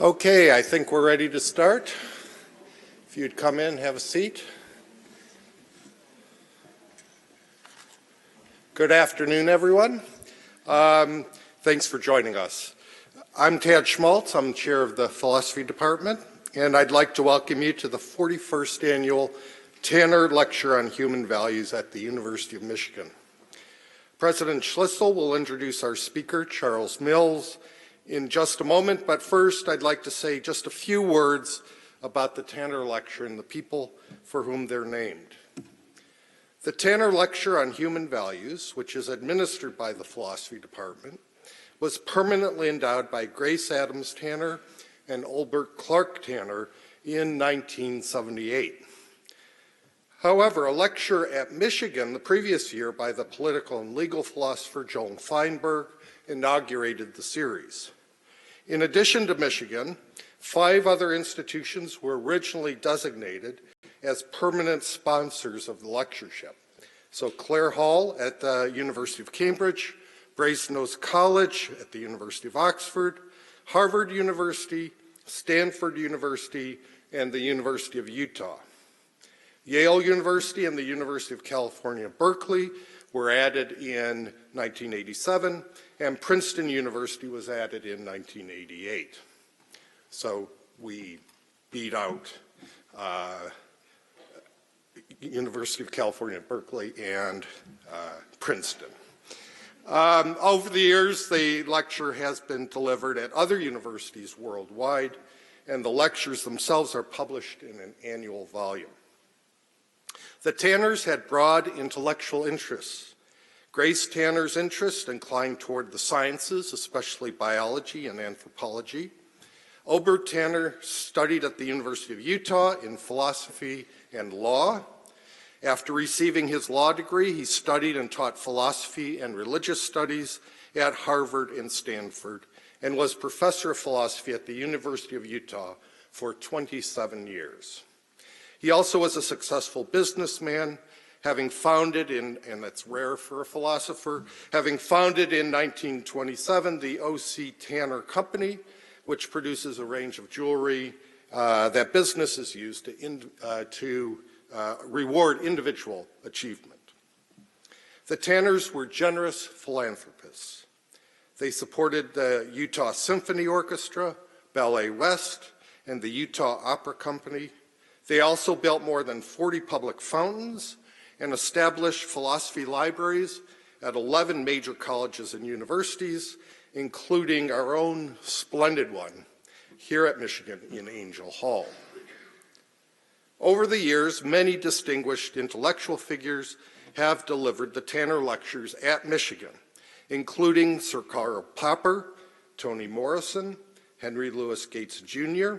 Okay, I think we're ready to start. If you'd come in, have a seat. Good afternoon, everyone. Thanks for joining us. I'm Tad Schmaltz. I'm chair of the philosophy department, and I'd like to welcome you to the 41st annual Tanner Lecture on Human Values at the University of Michigan. President Schlissel will introduce our speaker, Charles Mills, in just a moment, but first I'd like to say just a few words about the Tanner Lecture and the people for whom they're named. The Tanner Lecture on Human Values, which is administered by the philosophy department, was permanently endowed by Grace Adams Tanner and Olbert Clark Tanner in 1978. However, a lecture at Michigan the previous year by the political and legal philosopher Joan Feinberg inaugurated the series. In addition to Michigan, 5 other institutions were originally designated as permanent sponsors of the lectureship. So Clare Hall at the University of Cambridge, Brasenose College at the University of Oxford, Harvard University, Stanford University, and the University of Utah. Yale University and the University of California, Berkeley were added in 1987, and Princeton University was added in 1988. So we beat out University of California, Berkeley, and Princeton. Over the years, the lecture has been delivered at other universities worldwide, and the lectures themselves are published in an annual volume. The Tanners had broad intellectual interests. Grace Tanner's interest inclined toward the sciences, especially biology and anthropology. Obert Tanner studied at the University of Utah in philosophy and law. After receiving his law degree, he studied and taught philosophy and religious studies at Harvard and Stanford, and was professor of philosophy at the University of Utah for 27 years. He also was a successful businessman, having founded and that's rare for a philosopher, having founded in 1927 the O.C. Tanner Company, which produces a range of jewelry that businesses use to reward individual achievement. The Tanners were generous philanthropists. They supported the Utah Symphony Orchestra, Ballet West, and the Utah Opera Company. They also built more than 40 public fountains and established philosophy libraries at 11 major colleges and universities, including our own splendid one here at Michigan in Angel Hall. Over the years, many distinguished intellectual figures have delivered the Tanner Lectures at Michigan, including Sir Karl Popper, Toni Morrison, Henry Louis Gates Jr.,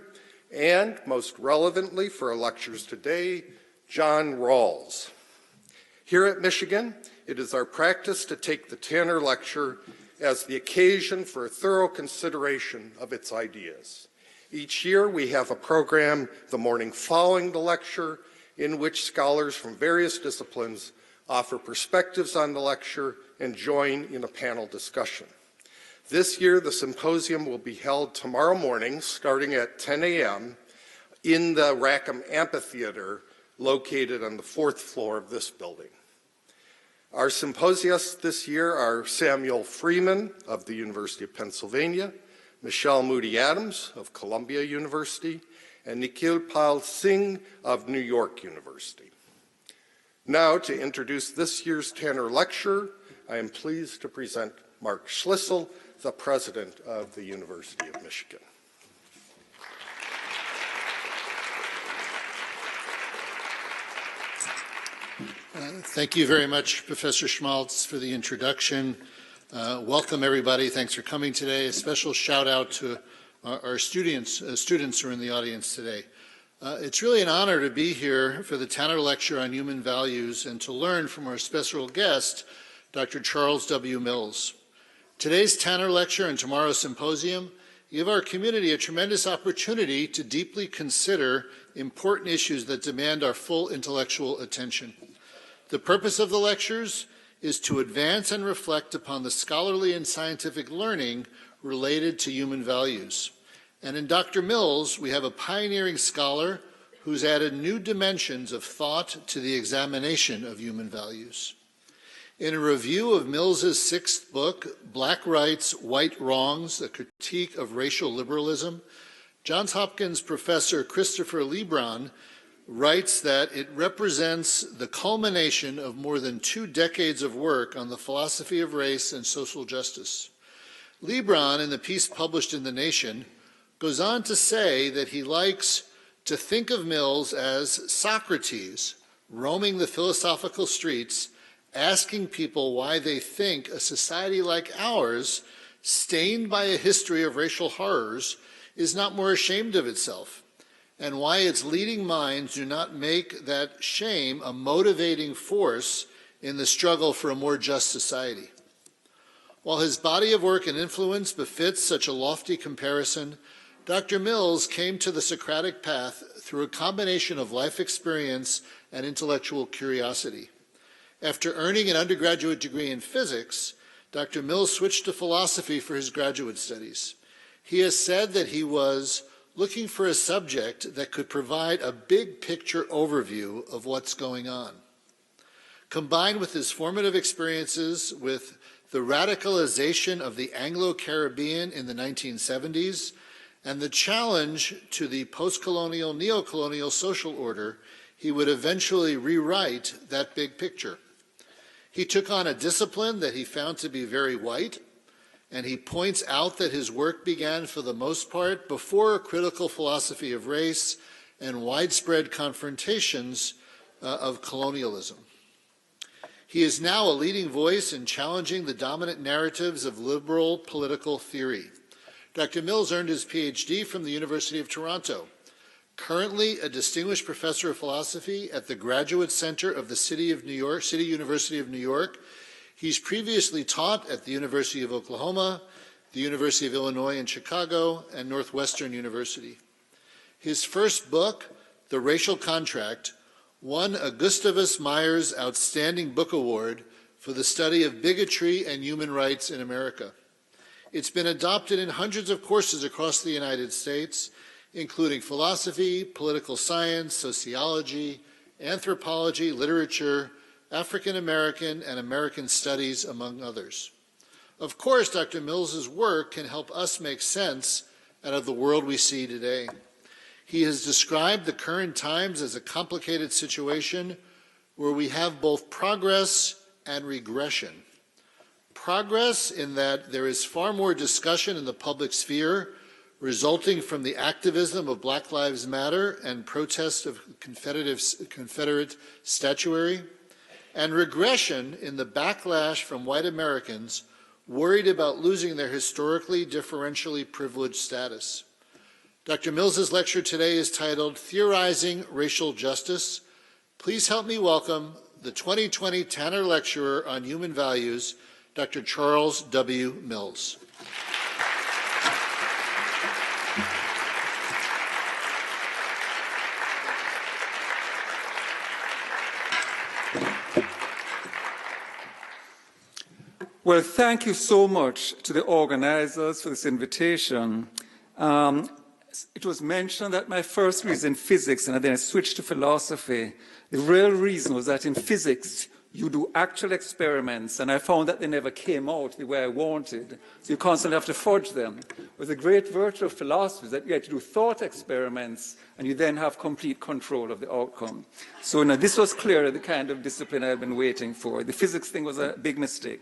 and most relevantly for our lectures today, John Rawls. Here at Michigan, it is our practice to take the Tanner Lecture as the occasion for a thorough consideration of its ideas. Each year we have a program the morning following the lecture in which scholars from various disciplines offer perspectives on the lecture and join in a panel discussion. This year, the symposium will be held tomorrow morning, starting at 10 a.m. in the Rackham Amphitheater, located on the 4th floor of this building. Our symposiasts this year are Samuel Freeman of the University of Pennsylvania, Michelle Moody Adams of Columbia University, and Nikhil Pal Singh of New York University. Now, to introduce this year's Tanner Lecture, I am pleased to present Mark Schlissel, the president of the University of Michigan. Thank you very much, Professor Schmaltz, for the introduction. Welcome, everybody. Thanks for coming today. A special shout out to our students who are in the audience today. It's really an honor to be here for the Tanner Lecture on Human Values and to learn from our special guest, Dr. Charles W. Mills. Today's Tanner Lecture and tomorrow's symposium give our community a tremendous opportunity to deeply consider important issues that demand our full intellectual attention. The purpose of the lectures is to advance and reflect upon the scholarly and scientific learning related to human values. And in Dr. Mills, we have a pioneering scholar who's added new dimensions of thought to the examination of human values. In a review of Mills's sixth book, Black Rights, White Wrongs, A Critique of Racial Liberalism, Johns Hopkins professor Christopher Lebron writes that it represents the culmination of more than 2 decades of work on the philosophy of race and social justice. Lebron, in the piece published in The Nation, goes on to say that he likes to think of Mills as Socrates, roaming the philosophical streets, asking people why they think a society like ours, stained by a history of racial horrors, is not more ashamed of itself, and why its leading minds do not make that shame a motivating force in the struggle for a more just society. While his body of work and influence befits such a lofty comparison, Dr. Mills came to the Socratic path through a combination of life experience and intellectual curiosity. After earning an undergraduate degree in physics, Dr. Mills switched to philosophy for his graduate studies. He has said that he was looking for a subject that could provide a big picture overview of what's going on. Combined with his formative experiences with the radicalization of the Anglo-Caribbean in the 1970s and the challenge to the post-colonial, neo-colonial social order, he would eventually rewrite that big picture. He took on a discipline that he found to be very white, and he points out that his work began, for the most part, before a critical philosophy of race and widespread confrontations of colonialism. He is now a leading voice in challenging the dominant narratives of liberal political theory. Dr. Mills earned his PhD from the University of Toronto. Currently a distinguished professor of philosophy at the Graduate Center of the City University of New York, he's previously taught at the University of Oklahoma, the University of Illinois in Chicago, and Northwestern University. His first book, The Racial Contract, won a Gustavus Myers Outstanding Book Award for the study of bigotry and human rights in America. It's been adopted in hundreds of courses across the United States, including philosophy, political science, sociology, anthropology, literature, African American and American studies, among others. Of course, Dr. Mills's work can help us make sense out of the world we see today. He has described the current times as a complicated situation where we have both progress and regression. Progress in that there is far more discussion in the public sphere resulting from the activism of Black Lives Matter and protest of Confederate statuary, and regression in the backlash from white Americans worried about losing their historically differentially privileged status. Dr. Mills's lecture today is titled Theorizing Racial Justice. Please help me welcome the 2020 Tanner Lecturer on Human Values, Dr. Charles W. Mills. Well, thank you so much to the organizers for this invitation. It was mentioned that my first degree is in physics and then I switched to philosophy. The real reason was that in physics, you do actual experiments, and I found that they never came out the way I wanted. So you constantly have to fudge them. But the great virtue of philosophy is that you get to do thought experiments, and you then have complete control of the outcome. So this was clearly the kind of discipline I had been waiting for. The physics thing was a big mistake.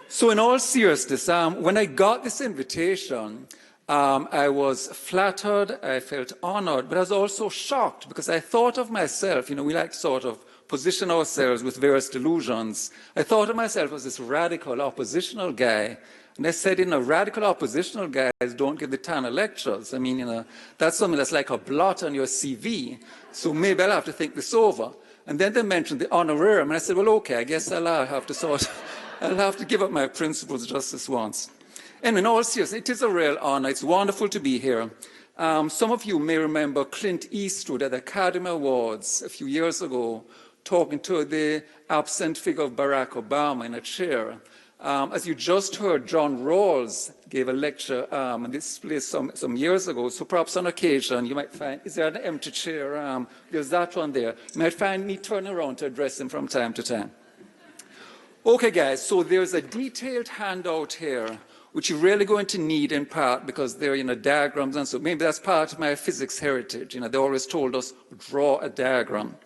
So in all seriousness, when I got this invitation, I was flattered, I felt honored, but I was also shocked because I thought of myself, we like sort of position ourselves with various delusions. I thought of myself as this radical oppositional guy. And I said, radical oppositional guys don't give the Tanner lectures. I mean, that's something that's like a blot on your CV. So maybe I'll have to think this over. And then they mentioned the honorarium. And I said, well, okay, I guess I'll have to give up my principles just this once. And in all seriousness, it is a real honor. It's wonderful to be here. Some of you may remember Clint Eastwood at the Academy Awards a few years ago, talking to the absent figure of Barack Obama in a chair. As you just heard, John Rawls gave a lecture in this place some years ago. So perhaps on occasion you might find, is there an empty chair? There's that one there. You might find me turning around to address him from time to time. Okay, guys, so there's a detailed handout here, which you're really going to need in part because they're, diagrams and so. Maybe that's part of my physics heritage. They always told us, draw a diagram.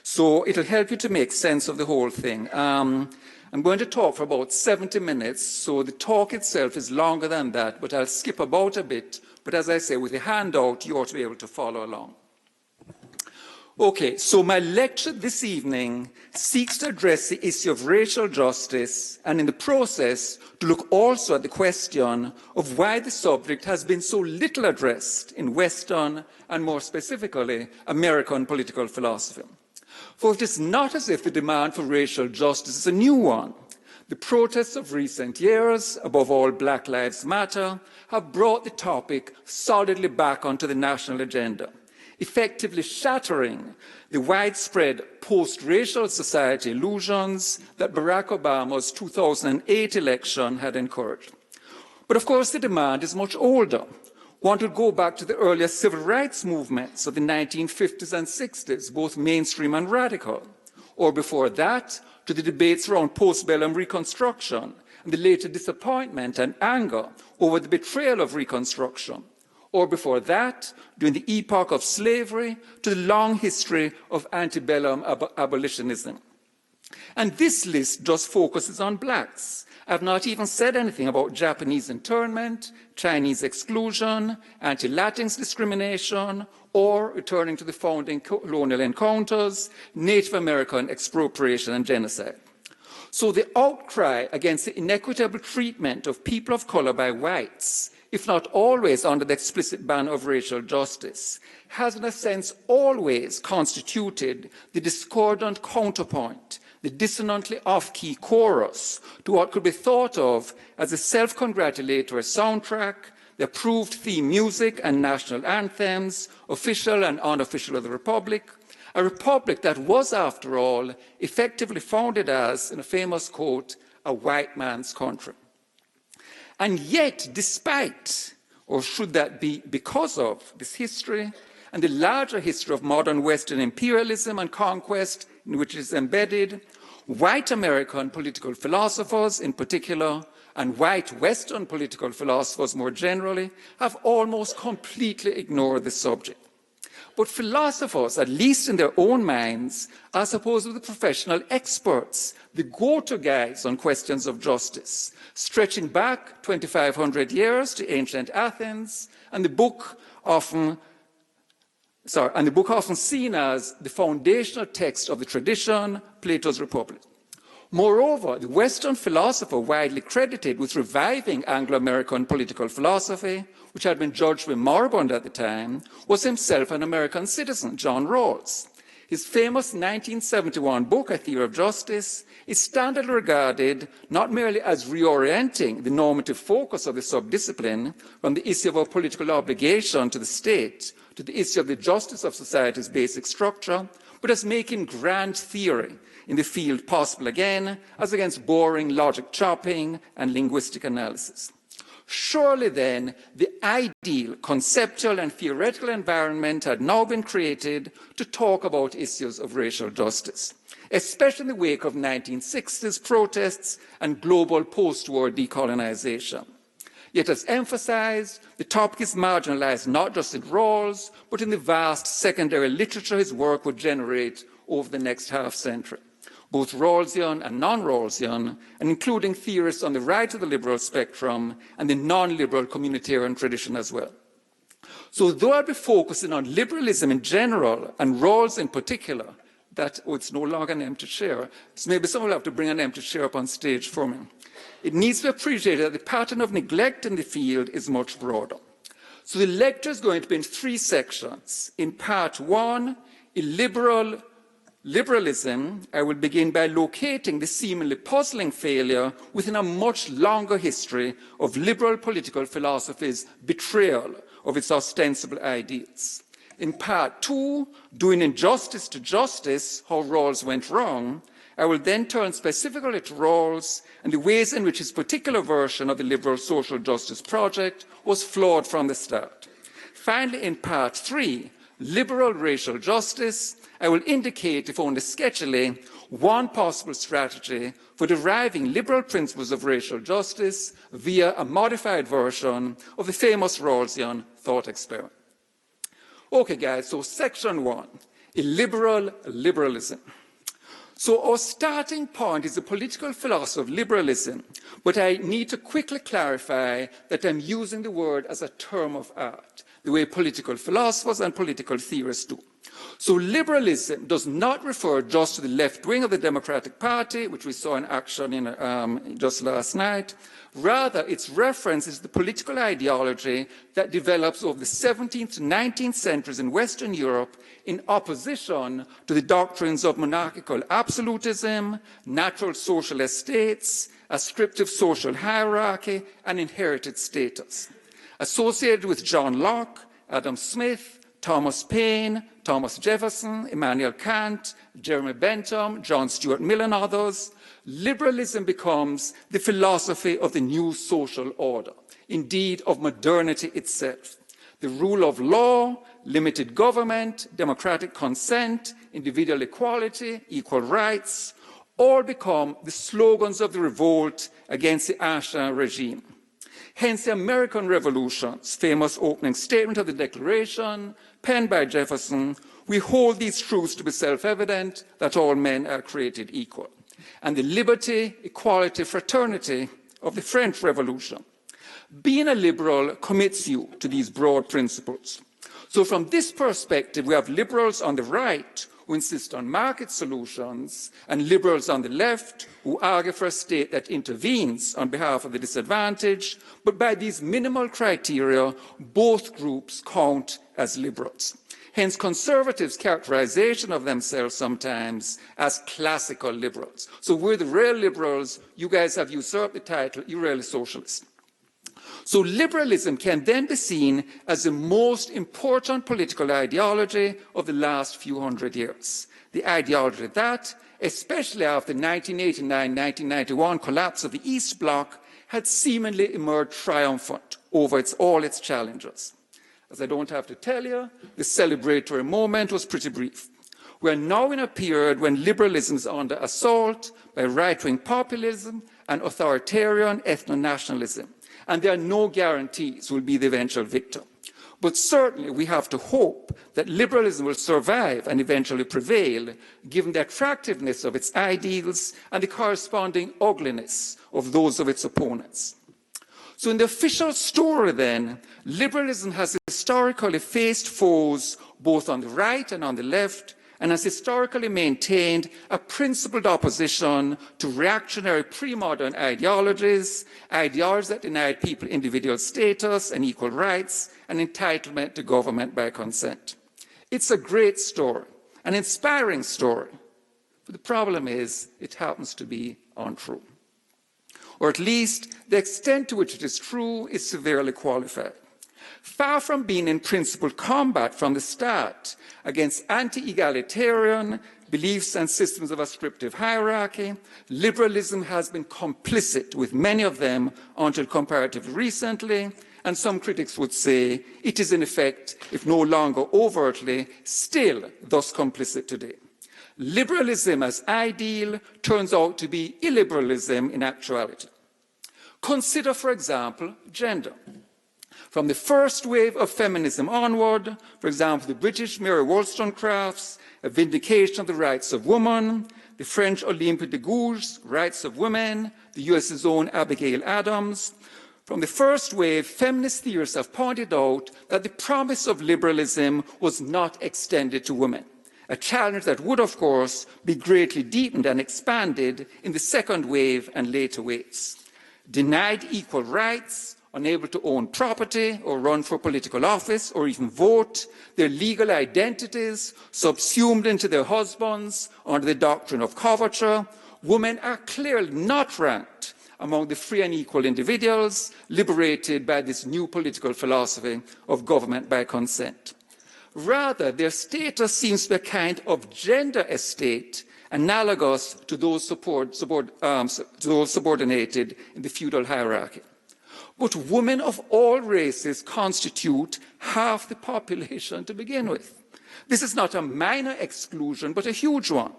So it'll help you to make sense of the whole thing. I'm going to talk for about 70 minutes, so the talk itself is longer than that, but I'll skip about a bit. But as I say, with the handout, you ought to be able to follow along. Okay, so my lecture this evening seeks to address the issue of racial justice and in the process to look also at the question of why the subject has been so little addressed in Western and more specifically American political philosophy. For it is not as if the demand for racial justice is a new one. The protests of recent years, above all Black Lives Matter, have brought the topic solidly back onto the national agenda, effectively shattering the widespread post-racial society illusions that Barack Obama's 2008 election had encouraged. But of course, the demand is much older. One would go back to the earlier civil rights movements of the 1950s and 60s, both mainstream and radical, or before that, to the debates around postbellum Reconstruction and the later disappointment and anger over the betrayal of Reconstruction, or before that, during the epoch of slavery, to the long history of antebellum abolitionism. And this list just focuses on blacks. I've not even said anything about Japanese internment, Chinese exclusion, anti-Latinx discrimination, or, returning to the founding colonial encounters, Native American expropriation and genocide. So the outcry against the inequitable treatment of people of color by whites, if not always under the explicit banner of racial justice, has in a sense always constituted the discordant counterpoint, the dissonantly off-key chorus to what could be thought of as a self-congratulatory soundtrack, the approved theme music and national anthems, official and unofficial of the Republic, a republic that was, after all, effectively founded as, in a famous quote, a white man's country. And yet, despite, or should that be because of, this history and the larger history of modern Western imperialism and conquest in which it is embedded, white American political philosophers in particular, and white Western political philosophers more generally, have almost completely ignored the subject. But philosophers, at least in their own minds, are supposedly the professional experts, the go-to guys on questions of justice, stretching back 2,500 years to ancient Athens, and the book often seen as the foundational text of the tradition, Plato's Republic. Moreover, the Western philosopher widely credited with reviving Anglo-American political philosophy, which had been judged to be moribund at the time, was himself an American citizen, John Rawls. His famous 1971 book, A Theory of Justice, is standardly regarded not merely as reorienting the normative focus of the subdiscipline from the issue of a political obligation to the state to the issue of the justice of society's basic structure, but as making grand theory in the field possible again, as against boring logic chopping and linguistic analysis. Surely then, the ideal conceptual and theoretical environment had now been created to talk about issues of racial justice, especially in the wake of 1960s protests and global post-war decolonization. Yet, as emphasized, the topic is marginalized not just in Rawls, but in the vast secondary literature his work would generate over the next half-century, both Rawlsian and non-Rawlsian, and including theorists on the right of the liberal spectrum and the non-liberal communitarian tradition as well. So though I'll be focusing on liberalism in general and Rawls in particular, it's no longer an empty chair. So maybe someone will have to bring an empty chair up on stage for me. It needs to be appreciated that the pattern of neglect in the field is much broader. So the lecture is going to be in 3 sections. In part 1, liberalism, I will begin by locating the seemingly puzzling failure within a much longer history of liberal political philosophy's betrayal of its ostensible ideals. In part 2, doing injustice to justice, how Rawls went wrong, I will then turn specifically to Rawls and the ways in which his particular version of the liberal social justice project was flawed from the start. Finally, in part 3, liberal racial justice, I will indicate, if only sketchily, one possible strategy for deriving liberal principles of racial justice via a modified version of the famous Rawlsian thought experiment. Okay, guys, so section 1, illiberal liberalism. So our starting point is the political philosophy of liberalism, but I need to quickly clarify that I'm using the word as a term of art, the way political philosophers and political theorists do. So liberalism does not refer just to the left wing of the Democratic Party, which we saw in action just last night. Rather, its reference is the political ideology that develops over the 17th to 19th centuries in Western Europe in opposition to the doctrines of monarchical absolutism, natural social estates, ascriptive social hierarchy, and inherited status. Associated with John Locke, Adam Smith, Thomas Paine, Thomas Jefferson, Immanuel Kant, Jeremy Bentham, John Stuart Mill, and others, liberalism becomes the philosophy of the new social order, indeed of modernity itself. The rule of law, limited government, democratic consent, individual equality, equal rights, all become the slogans of the revolt against the Ancien regime. Hence the American Revolution's famous opening statement of the Declaration, penned by Jefferson, we hold these truths to be self-evident, that all men are created equal. And the liberty, equality, fraternity of the French Revolution. Being a liberal commits you to these broad principles. So from this perspective, we have liberals on the right who insist on market solutions, and liberals on the left who argue for a state that intervenes on behalf of the disadvantaged. But by these minimal criteria, both groups count as liberals. Hence, conservatives' characterization of themselves sometimes as classical liberals. So we're the real liberals, you guys have usurped the title, you're really socialists. So liberalism can then be seen as the most important political ideology of the last few hundred years. The ideology that, especially after the 1989-1991 collapse of the East Bloc, had seemingly emerged triumphant over all its challenges. As I don't have to tell you, the celebratory moment was pretty brief. We are now in a period when liberalism is under assault by right-wing populism and authoritarian ethno-nationalism, and there are no guarantees who will be the eventual victor. But certainly we have to hope that liberalism will survive and eventually prevail, given the attractiveness of its ideals and the corresponding ugliness of those of its opponents. So in the official story then, liberalism has historically faced foes both on the right and on the left, and has historically maintained a principled opposition to reactionary pre-modern ideologies, ideologies that denied people individual status and equal rights and entitlement to government by consent. It's a great story, an inspiring story, but the problem is it happens to be untrue. Or at least the extent to which it is true is severely qualified. Far from being in principled combat from the start against anti-egalitarian beliefs and systems of ascriptive hierarchy, liberalism has been complicit with many of them until comparatively recently, and some critics would say it is in effect, if no longer overtly, still thus complicit today. Liberalism as ideal turns out to be illiberalism in actuality. Consider, for example, gender. From the first wave of feminism onward, for example, the British Mary Wollstonecraft's A Vindication of the Rights of Woman, the French Olympe de Gouges' Rights of Women, the US's own Abigail Adams. From the first wave, feminist theorists have pointed out that the promise of liberalism was not extended to women, a challenge that would, of course, be greatly deepened and expanded in the second wave and later waves. Denied equal rights, unable to own property or run for political office or even vote, their legal identities subsumed into their husbands under the doctrine of coverture, women are clearly not ranked among the free and equal individuals liberated by this new political philosophy of government by consent. Rather, their status seems to be a kind of gender estate analogous to those subordinated in the feudal hierarchy. But women of all races constitute half the population to begin with. This is not a minor exclusion, but a huge one.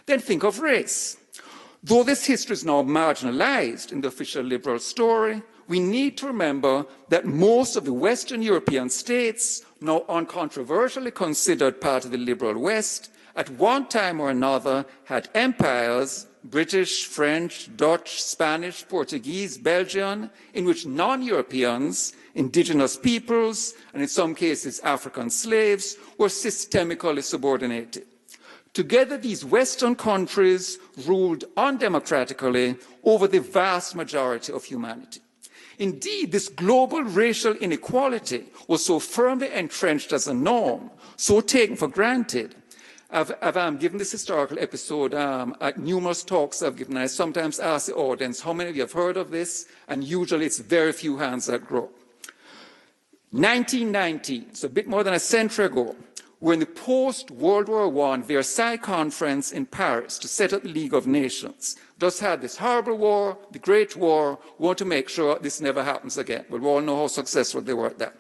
Then think of race. Though this history is now marginalized in the official liberal story, we need to remember that most of the Western European states, now uncontroversially considered part of the liberal West, at one time or another had empires, British, French, Dutch, Spanish, Portuguese, Belgian, in which non-Europeans, indigenous peoples, and in some cases African slaves, were systemically subordinated. Together, these Western countries ruled undemocratically over the vast majority of humanity. Indeed, this global racial inequality was so firmly entrenched as a norm, so taken for granted. I've given this historical episode at numerous talks I've given. I sometimes ask the audience, how many of you have heard of this? And usually it's very few hands that grow. 1919, so a bit more than a century ago, we're in the post-World War I Versailles Conference in Paris to set up the League of Nations. Just had this horrible war, the Great War. We want to make sure this never happens again. But we all know how successful they were at that.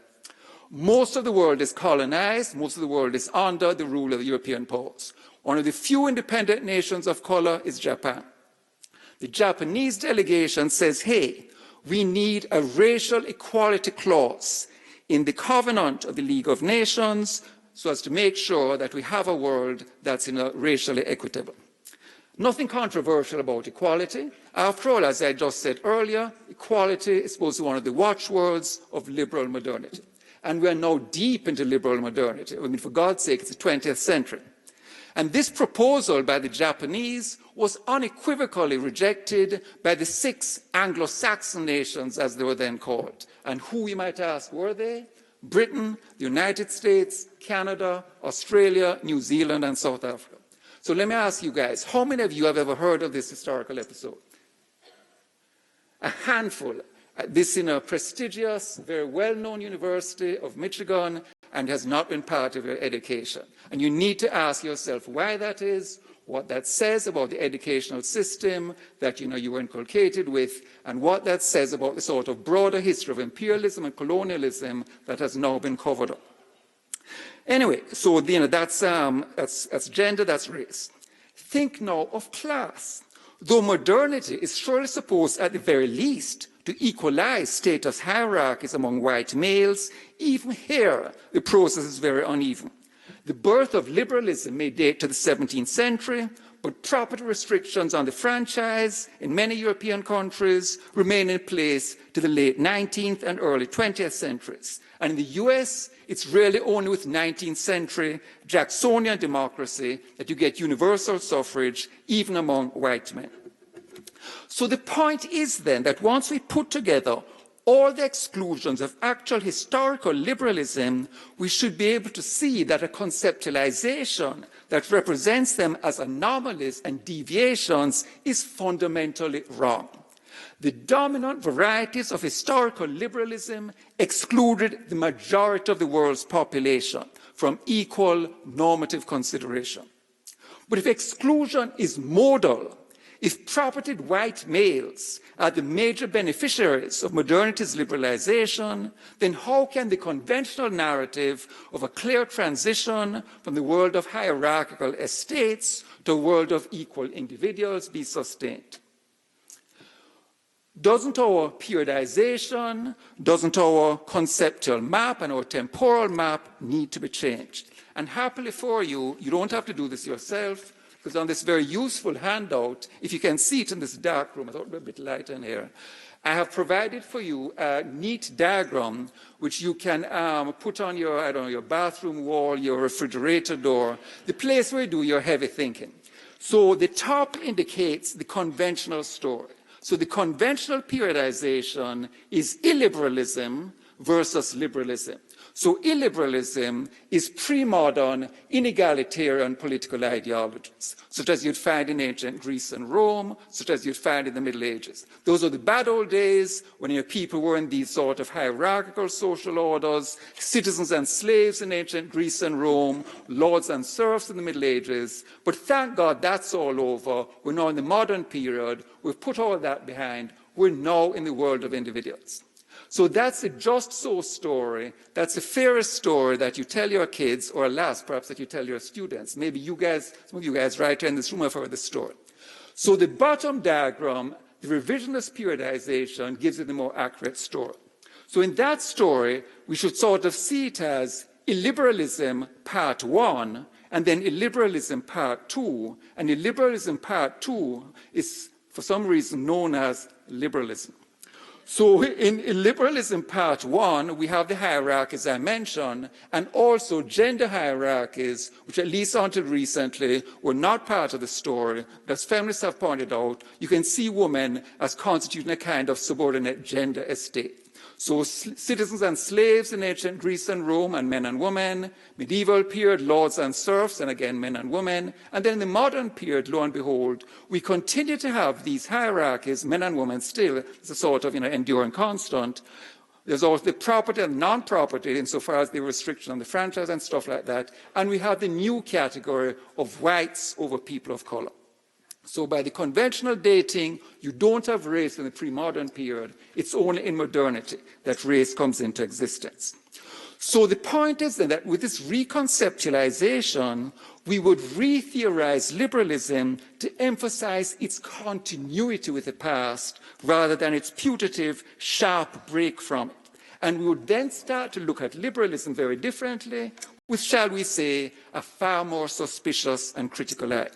Most of the world is colonized. Most of the world is under the rule of the European powers. One of the few independent nations of color is Japan. The Japanese delegation says, hey, we need a racial equality clause in the covenant of the League of Nations so as to make sure that we have a world that's racially equitable. Nothing controversial about equality. After all, as I just said earlier, equality is supposed to be one of the watchwords of liberal modernity. And we are now deep into liberal modernity. I mean, for God's sake, it's the 20th century. And this proposal by the Japanese was unequivocally rejected by the 6 Anglo-Saxon nations, as they were then called. And who, you might ask, were they? Britain, the United States, Canada, Australia, New Zealand, and South Africa. So let me ask you guys, how many of you have ever heard of this historical episode? A handful. This in a prestigious, very well-known University of Michigan, and has not been part of your education. And you need to ask yourself why that is, what that says about the educational system that you were inculcated with, and what that says about the sort of broader history of imperialism and colonialism that has now been covered up. Anyway, so that's gender, that's race. Think now of class. Though modernity is surely supposed, at the very least, to equalize status hierarchies among white males, even here the process is very uneven. The birth of liberalism may date to the 17th century, but property restrictions on the franchise in many European countries remain in place to the late 19th and early 20th centuries. And in the US, it's really only with 19th century Jacksonian democracy that you get universal suffrage, even among white men. So the point is then that once we put together all the exclusions of actual historical liberalism, we should be able to see that a conceptualization that represents them as anomalies and deviations is fundamentally wrong. The dominant varieties of historical liberalism excluded the majority of the world's population from equal normative consideration. But if exclusion is modal, if propertied white males are the major beneficiaries of modernity's liberalization, then how can the conventional narrative of a clear transition from the world of hierarchical estates to a world of equal individuals be sustained? Doesn't our periodization, doesn't our conceptual map and our temporal map need to be changed? And happily for you, you don't have to do this yourself, because on this very useful handout, if you can see it in this dark room, I thought it would be a bit lighter in here, I have provided for you a neat diagram which you can put on your, your bathroom wall, your refrigerator door, the place where you do your heavy thinking. So the top indicates the conventional story. So the conventional periodization is illiberalism versus liberalism. So illiberalism is pre-modern, inegalitarian political ideologies, such as you'd find in ancient Greece and Rome, such as you'd find in the Middle Ages. Those are the bad old days when your people were in these sort of hierarchical social orders, citizens and slaves in ancient Greece and Rome, lords and serfs in the Middle Ages. But thank God that's all over. We're now in the modern period. We've put all that behind. We're now in the world of individuals. So that's a just so story. That's a fairest story that you tell your kids, or alas, perhaps that you tell your students. Maybe you guys, some of you guys right here in this room have heard the story. So the bottom diagram, the revisionist periodization, gives you the more accurate story. So in that story, we should sort of see it as illiberalism part 1, and then illiberalism part 2. And illiberalism part 2 is, for some reason, known as liberalism. So in illiberalism part 1, we have the hierarchies I mentioned, and also gender hierarchies, which at least until recently were not part of the story. As feminists have pointed out, you can see women as constituting a kind of subordinate gender estate. So citizens and slaves in ancient Greece and Rome, and men and women, medieval period, lords and serfs, and again men and women, and then in the modern period, lo and behold, we continue to have these hierarchies, men and women still, it's a sort of enduring constant. There's also the property and non-property insofar as the restriction on the franchise and stuff like that, and we have the new category of whites over people of color. So by the conventional dating, you don't have race in the pre-modern period. It's only in modernity that race comes into existence. So the point is then that with this reconceptualization, we would re-theorize liberalism to emphasize its continuity with the past rather than its putative, sharp break from it. And we would then start to look at liberalism very differently with, shall we say, a far more suspicious and critical eye.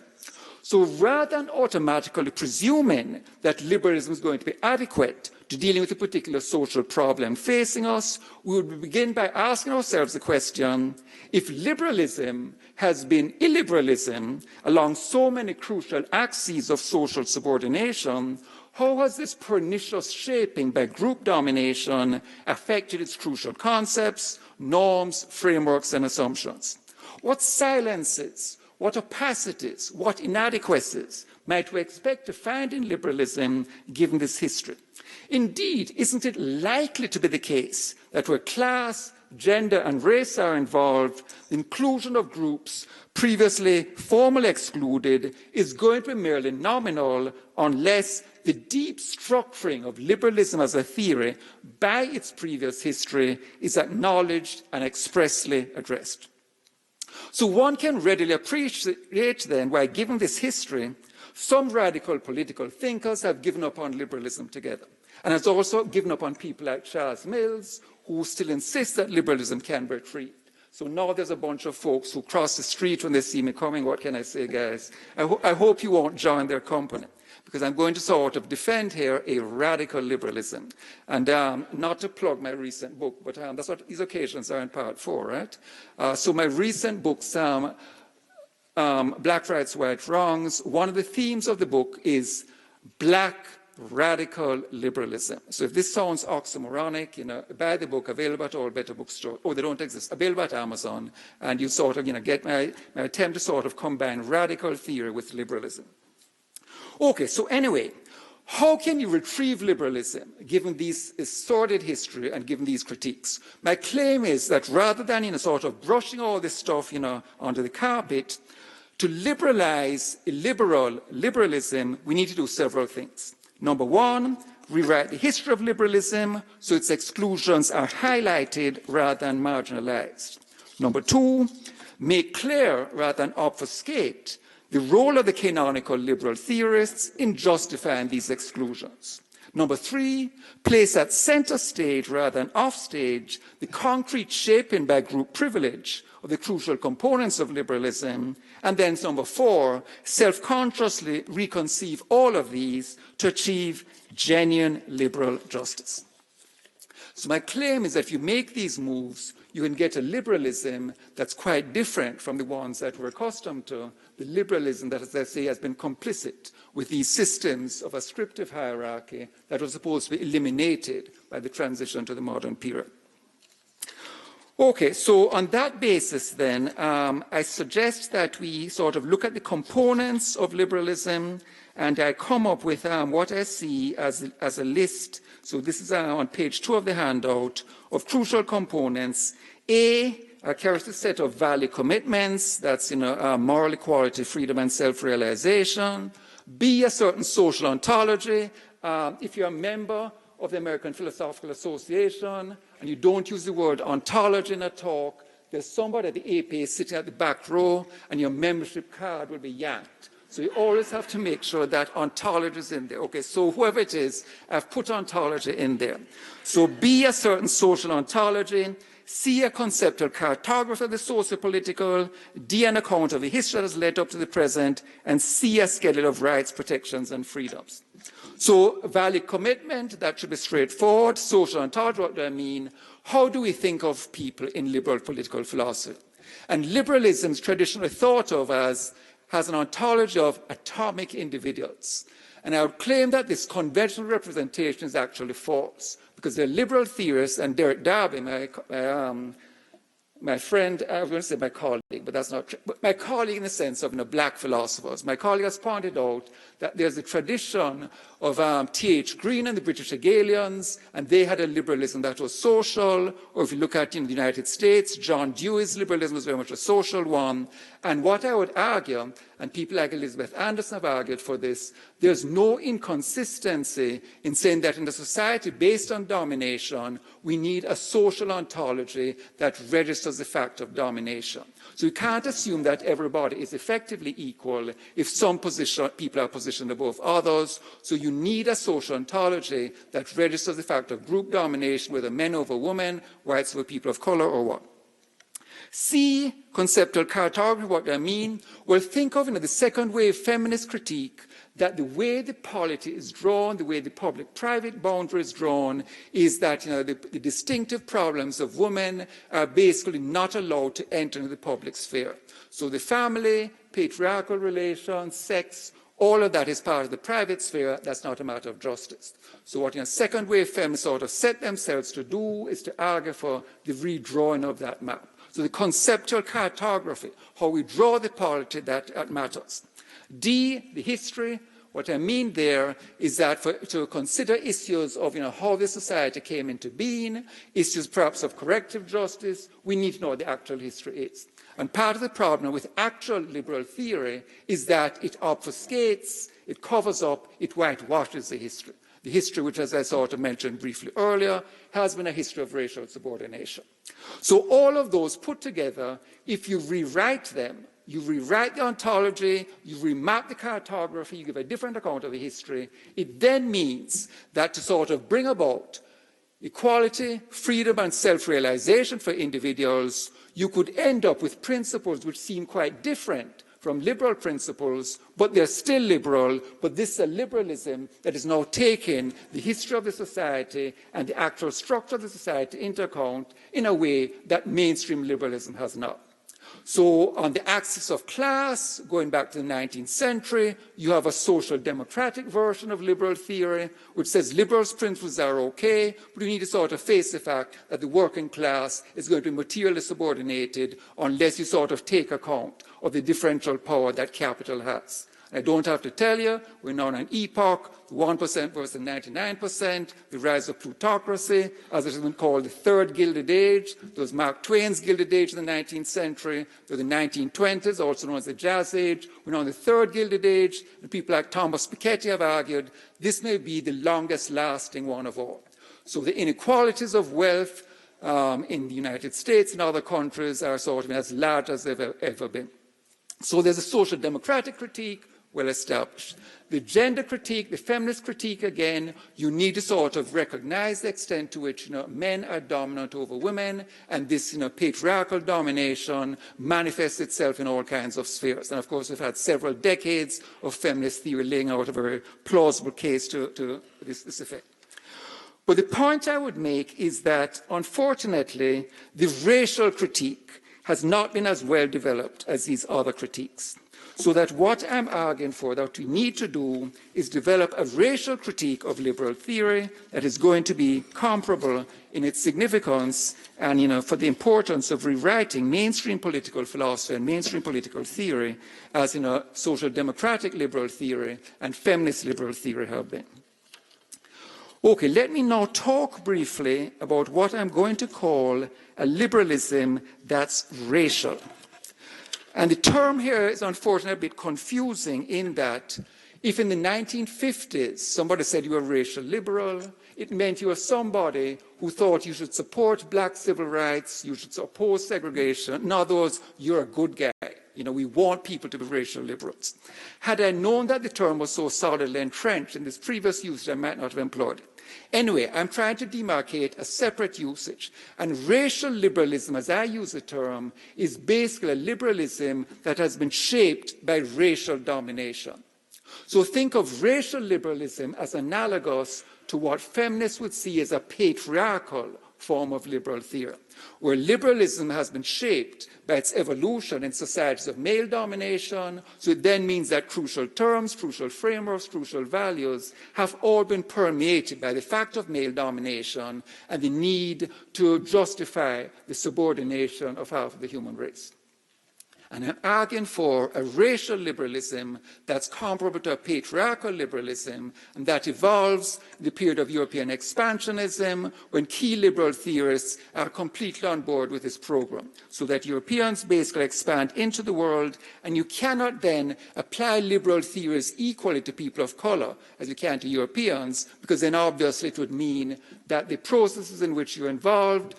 So rather than automatically presuming that liberalism is going to be adequate to dealing with a particular social problem facing us, we would begin by asking ourselves the question, if liberalism has been illiberalism along so many crucial axes of social subordination, how has this pernicious shaping by group domination affected its crucial concepts, norms, frameworks, and assumptions? What silences, what opacities, what inadequacies might we expect to find in liberalism given this history? Indeed, isn't it likely to be the case that where class, gender, and race are involved, the inclusion of groups previously formally excluded is going to be merely nominal unless the deep structuring of liberalism as a theory by its previous history is acknowledged and expressly addressed? So one can readily appreciate then why, given this history, some radical political thinkers have given up on liberalism together, and has also given up on people like Charles Mills, who still insist that liberalism can be retrieved. So now there's a bunch of folks who cross the street when they see me coming. What can I say, guys? I hope you won't join their company, because I'm going to sort of defend here a radical liberalism. And not to plug my recent book, but that's what these occasions are in part 4, right? So my recent book, Black Rights, White Wrongs, one of the themes of the book is black radical liberalism. So if this sounds oxymoronic, buy the book, available at all better bookstores. Oh, they don't exist. Available at Amazon. And you sort of, get my attempt to sort of combine radical theory with liberalism. Okay, so anyway, how can you retrieve liberalism given this sordid history and given these critiques? My claim is that rather than, sort of brushing all this stuff, onto the carpet, to liberalize liberalism, we need to do several things. Number one, rewrite the history of liberalism so its exclusions are highlighted rather than marginalized. Number two, make clear rather than obfuscate the role of the canonical liberal theorists in justifying these exclusions. Number three, place at center stage rather than off stage the concrete shaping by group privilege of the crucial components of liberalism. And then number four, self-consciously reconceive all of these to achieve genuine liberal justice. So my claim is that if you make these moves, you can get a liberalism that's quite different from the ones that we're accustomed to, the liberalism that, as I say, has been complicit with these systems of ascriptive hierarchy that were supposed to be eliminated by the transition to the modern period. Okay, so on that basis then, I suggest that we sort of look at the components of liberalism, and I come up with what I see as a list. So this is on page 2 of the handout of crucial components. A carries a set of value commitments, that's moral equality, freedom, and self-realization. B, a certain social ontology. If you're a member of the American Philosophical Association and you don't use the word ontology in a talk, there's somebody at the APA sitting at the back row and your membership card will be yanked. So you always have to make sure that ontology is in there. Okay, so whoever it is, I've put ontology in there. So B, a certain social ontology. C, a conceptual cartography of the socio-political. D, an account of the history that has led up to the present. And C, a schedule of rights, protections, and freedoms. So value commitment, that should be straightforward. Social ontology, what do I mean? How do we think of people in liberal political philosophy? And liberalism is traditionally thought of as has an ontology of atomic individuals. And I would claim that this conventional representation is actually false, because the liberal theorists, and Derek Darby, my friend, I was going to say my colleague, but that's not true, but my colleague in the sense of black philosophers, my colleague has pointed out that there's a tradition of T.H. Green and the British Hegelians, and they had a liberalism that was social. Or if you look at the United States, John Dewey's liberalism was very much a social one. And what I would argue, and people like Elizabeth Anderson have argued for this, there's no inconsistency in saying that in a society based on domination, we need a social ontology that registers the fact of domination. So you can't assume that everybody is effectively equal if some people are positioned above others. So you need a social ontology that registers the fact of group domination, whether men over women, whites over people of color, or what. C, conceptual cartography, what do I mean? Well, think of the second wave feminist critique that the way the polity is drawn, the way the public-private boundary is drawn, is that the distinctive problems of women are basically not allowed to enter into the public sphere. So the family, patriarchal relations, sex, all of that is part of the private sphere. That's not a matter of justice. So what second wave feminists sort of set themselves to do is to argue for the redrawing of that map. So the conceptual cartography, how we draw the polity, that matters. D, the history. What I mean there is that to consider issues of how the society came into being, issues perhaps of corrective justice, we need to know what the actual history is. And part of the problem with actual liberal theory is that it obfuscates, it covers up, it whitewashes the history. The history, which, as I sort of mentioned briefly earlier, has been a history of racial subordination. So all of those put together, if you rewrite them, you rewrite the ontology, you remap the cartography, you give a different account of the history, it then means that to sort of bring about equality, freedom, and self-realization for individuals, you could end up with principles which seem quite different from liberal principles, but they're still liberal, but this is a liberalism that is now taking the history of the society and the actual structure of the society into account in a way that mainstream liberalism has not. So on the axis of class, going back to the 19th century, you have a social democratic version of liberal theory, which says liberal principles are okay, but you need to sort of face the fact that the working class is going to be materially subordinated unless you sort of take account of the differential power that capital has. I don't have to tell you, we're now in an epoch, 1% versus 99%, the rise of plutocracy, as it has been called the third Gilded Age. There was Mark Twain's Gilded Age in the 19th century. There was the 1920s, also known as the Jazz Age. We're now in the third Gilded Age, and people like Thomas Piketty have argued this may be the longest lasting one of all. So the inequalities of wealth in the United States and other countries are sort of as large as they've ever been. So there's a social democratic critique, well established. The gender critique, the feminist critique, again, you need to sort of recognize the extent to which men are dominant over women, and this patriarchal domination manifests itself in all kinds of spheres. And of course, we've had several decades of feminist theory laying out a very plausible case to this effect. But the point I would make is that, unfortunately, the racial critique has not been as well developed as these other critiques. So that what I'm arguing for, that we need to do, is develop a racial critique of liberal theory that is going to be comparable in its significance and, for the importance of rewriting mainstream political philosophy and mainstream political theory as, social democratic liberal theory and feminist liberal theory have been. Okay, let me now talk briefly about what I'm going to call a liberalism that's racial. And the term here is unfortunately a bit confusing in that if in the 1950s somebody said you were racial liberal, it meant you were somebody who thought you should support black civil rights, you should oppose segregation. In other words, you're a good guy. We want people to be racial liberals. Had I known that the term was so solidly entrenched in this previous usage, I might not have employed it. Anyway, I'm trying to demarcate a separate usage. And racial liberalism, as I use the term, is basically a liberalism that has been shaped by racial domination. So think of racial liberalism as analogous to what feminists would see as a patriarchal form of liberal theory, where liberalism has been shaped by its evolution in societies of male domination. So it then means that crucial terms, crucial frameworks, crucial values have all been permeated by the fact of male domination and the need to justify the subordination of half of the human race. And I'm arguing for a racial liberalism that's comparable to a patriarchal liberalism, and that evolves in the period of European expansionism, when key liberal theorists are completely on board with this program, so that Europeans basically expand into the world, and you cannot then apply liberal theories equally to people of color as you can to Europeans, because then obviously it would mean that the processes in which you're involved,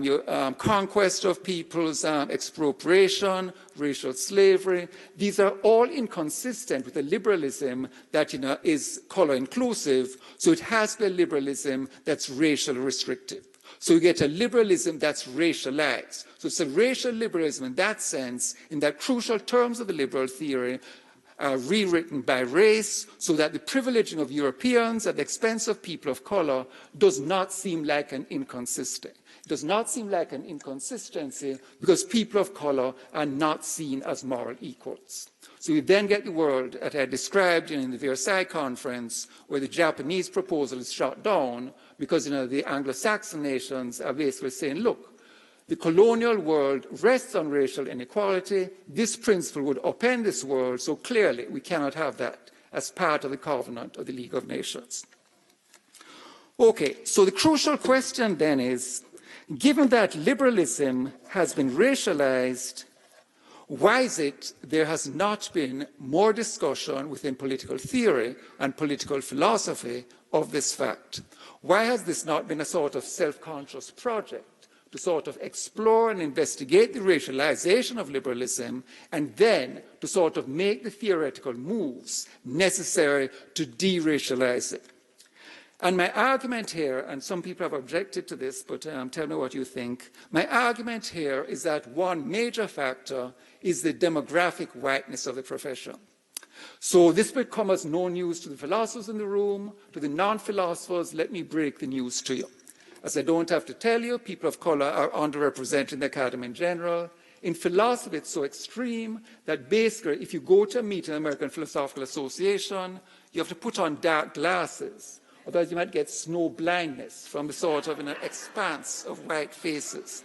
your conquest of peoples, expropriation, racial slavery. These are all inconsistent with a liberalism that is color inclusive. So it has to be a liberalism that's racial restrictive. So you get a liberalism that's racialized. So it's a racial liberalism in that sense, in that crucial terms of the liberal theory are rewritten by race, so that the privileging of Europeans at the expense of people of color does not seem like an inconsistency. It does not seem like an inconsistency because people of color are not seen as moral equals. So you then get the world that I described in the Versailles Conference, where the Japanese proposal is shot down because the Anglo-Saxon nations are basically saying, look, the colonial world rests on racial inequality. This principle would upend this world, so clearly we cannot have that as part of the covenant of the League of Nations. Okay, so the crucial question then is, given that liberalism has been racialized, why is it there has not been more discussion within political theory and political philosophy of this fact? Why has this not been a sort of self-conscious project to sort of explore and investigate the racialization of liberalism, and then to sort of make the theoretical moves necessary to de-racialize it? And my argument here, and some people have objected to this, but tell me what you think. My argument here is that one major factor is the demographic whiteness of the profession. So this will come as no news to the philosophers in the room. To the non-philosophers, let me break the news to you. As I don't have to tell you, people of color are underrepresented in the academy in general. In philosophy, it's so extreme that basically, if you go to a meeting in the American Philosophical Association, you have to put on dark glasses. Otherwise, you might get snow blindness from the sort of expanse of white faces.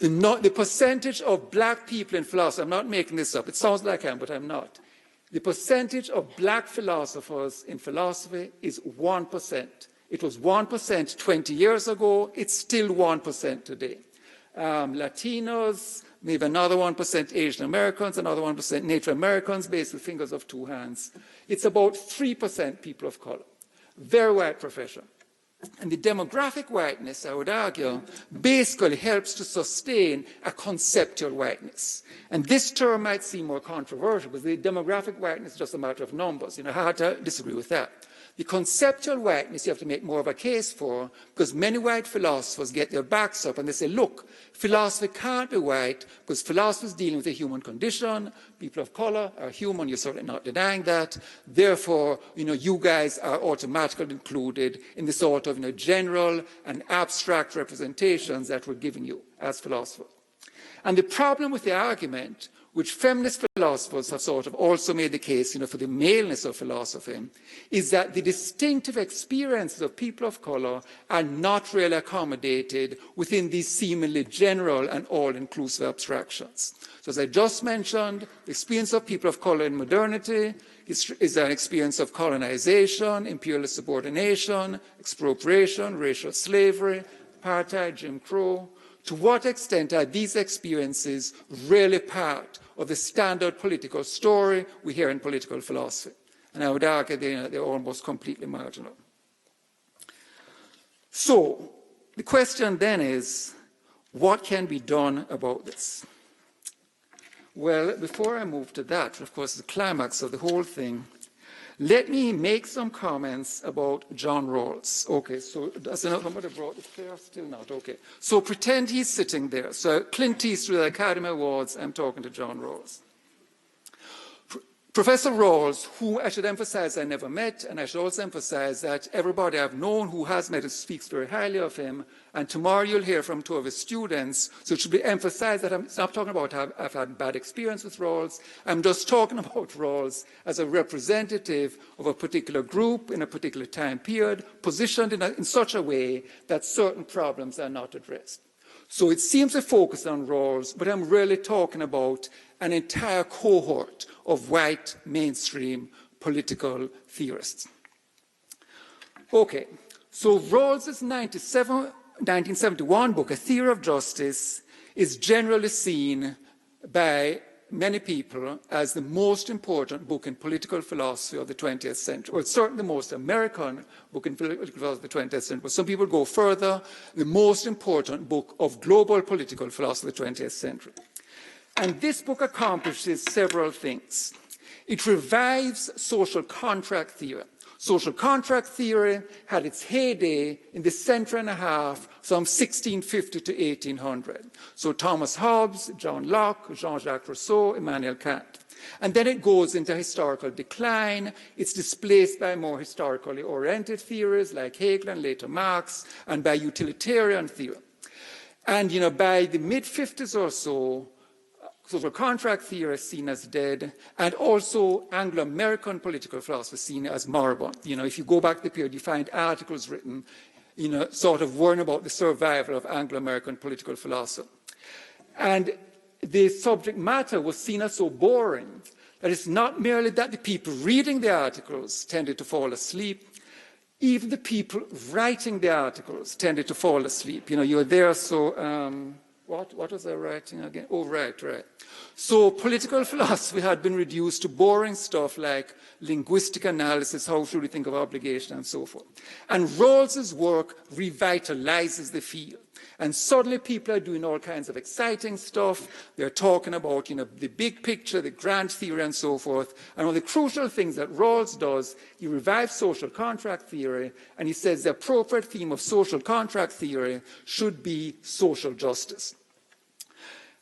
The percentage of black people in philosophy, I'm not making this up, it sounds like I am, but I'm not. The percentage of black philosophers in philosophy is 1%. It was 1% 20 years ago, it's still 1% today. Latinos, maybe another 1% Asian Americans, another 1% Native Americans, based with fingers of two hands. It's about 3% people of color. Very white profession. And the demographic whiteness, I would argue, basically helps to sustain a conceptual whiteness. And this term might seem more controversial, because the demographic whiteness is just a matter of numbers. Hard to disagree with that. The conceptual whiteness you have to make more of a case for, because many white philosophers get their backs up and they say, look, philosophy can't be white because philosophy is dealing with the human condition. People of color are human, you're certainly not denying that. Therefore, you guys are automatically included in the sort of general and abstract representations that we're giving you as philosophers. And the problem with the argument, which feminist philosophers have sort of also made the case, for the maleness of philosophy, is that the distinctive experiences of people of color are not really accommodated within these seemingly general and all-inclusive abstractions. So as I just mentioned, the experience of people of color in modernity is an experience of colonization, imperialist subordination, expropriation, racial slavery, apartheid, Jim Crow. To what extent are these experiences really part of the standard political story we hear in political philosophy? And I would argue they're almost completely marginal. So the question then is, what can be done about this? Well, before I move to that, of course, the climax of the whole thing, let me make some comments about John Rawls. Okay, so does somebody brought it there? Still not, okay. So pretend he's sitting there. So Clint Eastwood at the Academy Awards, I'm talking to John Rawls. Professor Rawls, who I should emphasize I never met, and I should also emphasize that everybody I've known who has met speaks very highly of him, and tomorrow you'll hear from two of his students, so it should be emphasized that I'm not talking about how I've had bad experience with Rawls, I'm just talking about Rawls as a representative of a particular group in a particular time period, positioned in such a way that certain problems are not addressed. So it seems to focus on Rawls, but I'm really talking about an entire cohort of white mainstream political theorists. Okay, so Rawls's 1971 book, A Theory of Justice, is generally seen by many people as the most important book in political philosophy of the 20th century, or certainly the most American book in political philosophy of the 20th century. But some people go further, the most important book of global political philosophy of the 20th century. And this book accomplishes several things. It revives social contract theory. Social contract theory had its heyday in the century and a half, from 1650 to 1800. So Thomas Hobbes, John Locke, Jean-Jacques Rousseau, Immanuel Kant. And then it goes into historical decline. It's displaced by more historically oriented theories like Hegel and later Marx, and by utilitarian theory. And by the mid-50s or so, social contract theory is seen as dead, and also Anglo-American political philosophy is seen as moribund. If you go back to the period, you find articles written, sort of warning about the survival of Anglo-American political philosophy. And the subject matter was seen as so boring that it's not merely that the people reading the articles tended to fall asleep, even the people writing the articles tended to fall asleep. You're there, so... What was I writing again? Oh, right. So political philosophy had been reduced to boring stuff like linguistic analysis, how should we think of obligation, and so forth. And Rawls's work revitalizes the field. And suddenly people are doing all kinds of exciting stuff. They're talking about, the big picture, the grand theory, and so forth. And one of the crucial things that Rawls does, he revives social contract theory, and he says the appropriate theme of social contract theory should be social justice.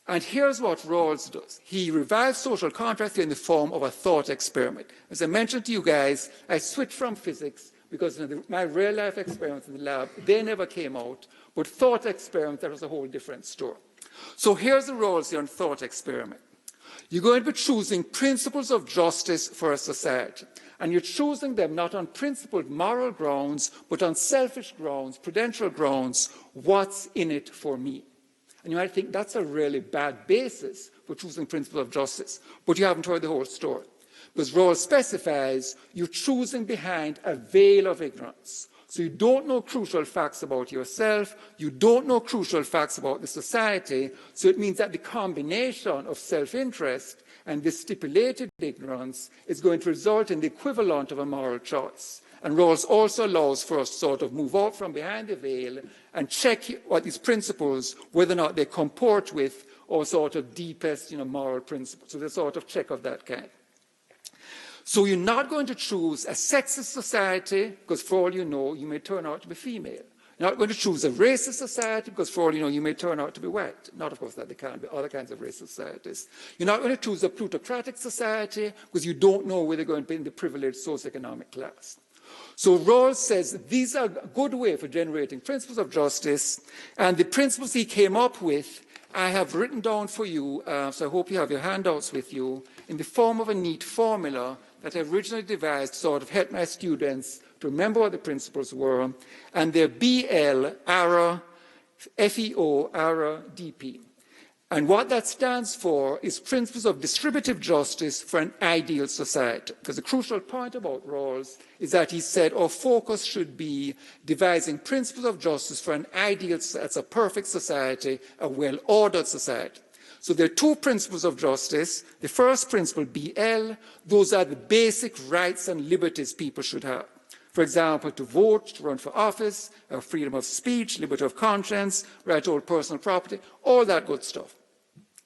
And here's what Rawls does. He revives social contract theory in the form of a thought experiment. As I mentioned to you guys, I switched from physics because my real-life experiments in the lab, they never came out. But thought experiment, that was a whole different story. So here's the Rawlsian thought experiment. You're going to be choosing principles of justice for a society. And you're choosing them not on principled moral grounds, but on selfish grounds, prudential grounds. What's in it for me? And you might think that's a really bad basis for choosing principles of justice. But you haven't heard the whole story. Because Rawls specifies you're choosing behind a veil of ignorance. So you don't know crucial facts about yourself, you don't know crucial facts about the society, so it means that the combination of self-interest and this stipulated ignorance is going to result in the equivalent of a moral choice. And Rawls also allows for us to sort of move out from behind the veil and check what these principles, whether or not they comport with or sort of deepest moral principles. So there's sort of check of that kind. So you're not going to choose a sexist society, because for all you know, you may turn out to be female. You're not going to choose a racist society, because for all you know, you may turn out to be white. Not, of course, that there can't be other kinds of racist societies. You're not going to choose a plutocratic society, because you don't know where they're going to be in the privileged socioeconomic class. So Rawls says these are a good way for generating principles of justice, and the principles he came up with I have written down for you, so I hope you have your handouts with you, in the form of a neat formula that I originally devised to sort of help my students to remember what the principles were, and they're BL, ARA, FEO, ARA, DP. And what that stands for is Principles of Distributive Justice for an Ideal Society. Because the crucial point about Rawls is that he said our focus should be devising principles of justice for an ideal, that's a perfect society, a well-ordered society. So there are two principles of justice. The first principle, BL, those are the basic rights and liberties people should have. For example, to vote, to run for office, freedom of speech, liberty of conscience, right to hold personal property, all that good stuff.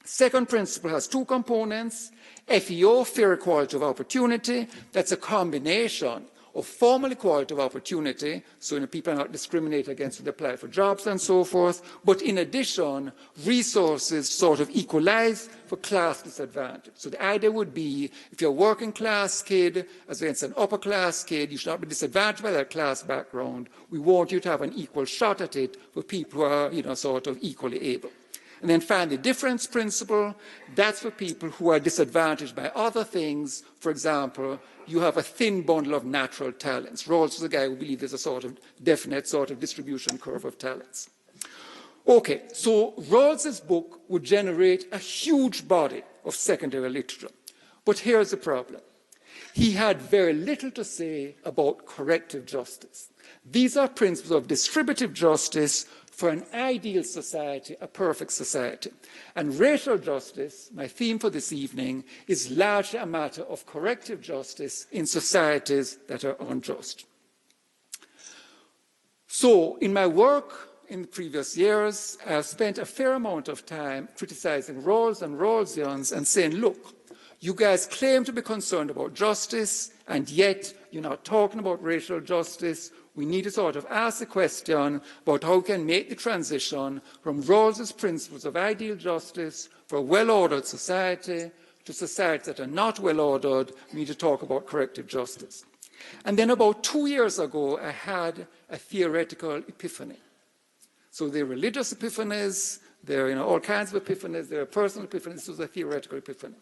Second principle has two components. FEO, fair equality of opportunity. That's a combination of formal equality of opportunity, so people are not discriminated against when they apply for jobs and so forth, but in addition, resources sort of equalize for class disadvantage. So the idea would be, if you're a working class kid as against an upper class kid, you should not be disadvantaged by that class background. We want you to have an equal shot at it for people who are, sort of equally able. And then finally, the difference principle, that's for people who are disadvantaged by other things. For example, you have a thin bundle of natural talents. Rawls is a guy who believes there's a sort of definite sort of distribution curve of talents. Okay, so Rawls's book would generate a huge body of secondary literature. But here's the problem. He had very little to say about corrective justice. These are principles of distributive justice for an ideal society, a perfect society. And racial justice, my theme for this evening, is largely a matter of corrective justice in societies that are unjust. So in my work in the previous years, I've spent a fair amount of time criticizing Rawls and Rawlsians and saying, look, you guys claim to be concerned about justice, and yet you're not talking about racial justice. We need to sort of ask the question about how we can make the transition from Rawls's principles of ideal justice for a well-ordered society to societies that are not well-ordered. We need to talk about corrective justice. And then about 2 years ago, I had a theoretical epiphany. So there are religious epiphanies, there are all kinds of epiphanies, there are personal epiphanies. This was a theoretical epiphany.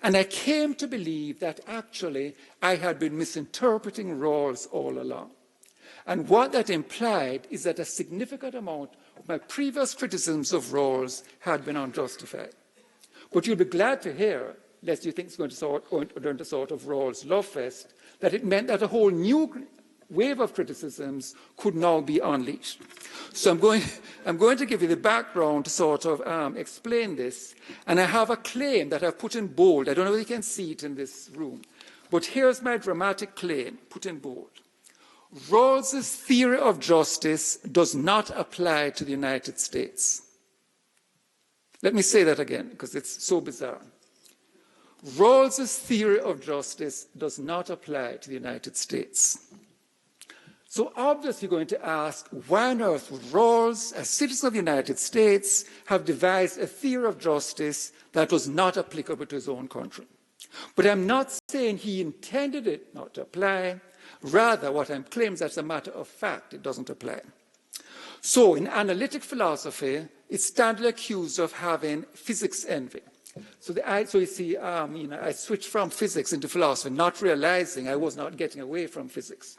And I came to believe that actually I had been misinterpreting Rawls all along. And what that implied is that a significant amount of my previous criticisms of Rawls had been unjustified. But you'll be glad to hear, lest you think it's going to sort of Rawls love fest, that it meant that a whole new wave of criticisms could now be unleashed. So I'm going to give you the background to sort of explain this. And I have a claim that I've put in bold. I don't know if you can see it in this room. But here's my dramatic claim, put in bold. Rawls's theory of justice does not apply to the United States. Let me say that again, because it's so bizarre. Rawls's theory of justice does not apply to the United States. So obviously you're going to ask, why on earth would Rawls, as citizen of the United States, have devised a theory of justice that was not applicable to his own country? But I'm not saying he intended it not to apply. Rather, what I'm claiming is as a matter of fact, it doesn't apply. So in analytic philosophy, it's standardly accused of having physics envy. So you see, I switched from physics into philosophy, not realizing I was not getting away from physics.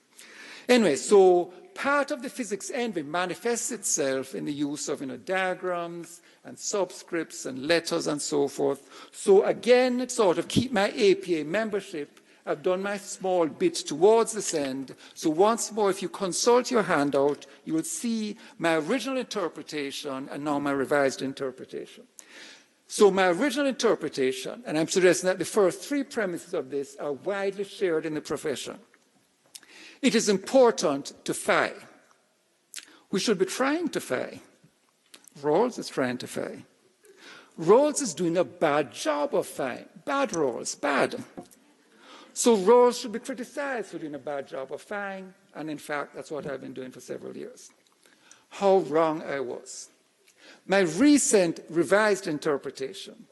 Anyway, so part of the physics envy manifests itself in the use of diagrams and subscripts and letters and so forth. So again, to sort of keep my APA membership, I've done my small bit towards this end. So once more, if you consult your handout, you will see my original interpretation and now my revised interpretation. So my original interpretation, and I'm suggesting that the first three premises of this are widely shared in the profession. It is important to FI. We should be trying to FI. Rawls is trying to FI. Rawls is doing a bad job of FI. Bad Rawls, bad. So Rawls should be criticized for doing a bad job of FIing, and in fact, that's what I've been doing for several years. How wrong I was. My recent revised interpretation,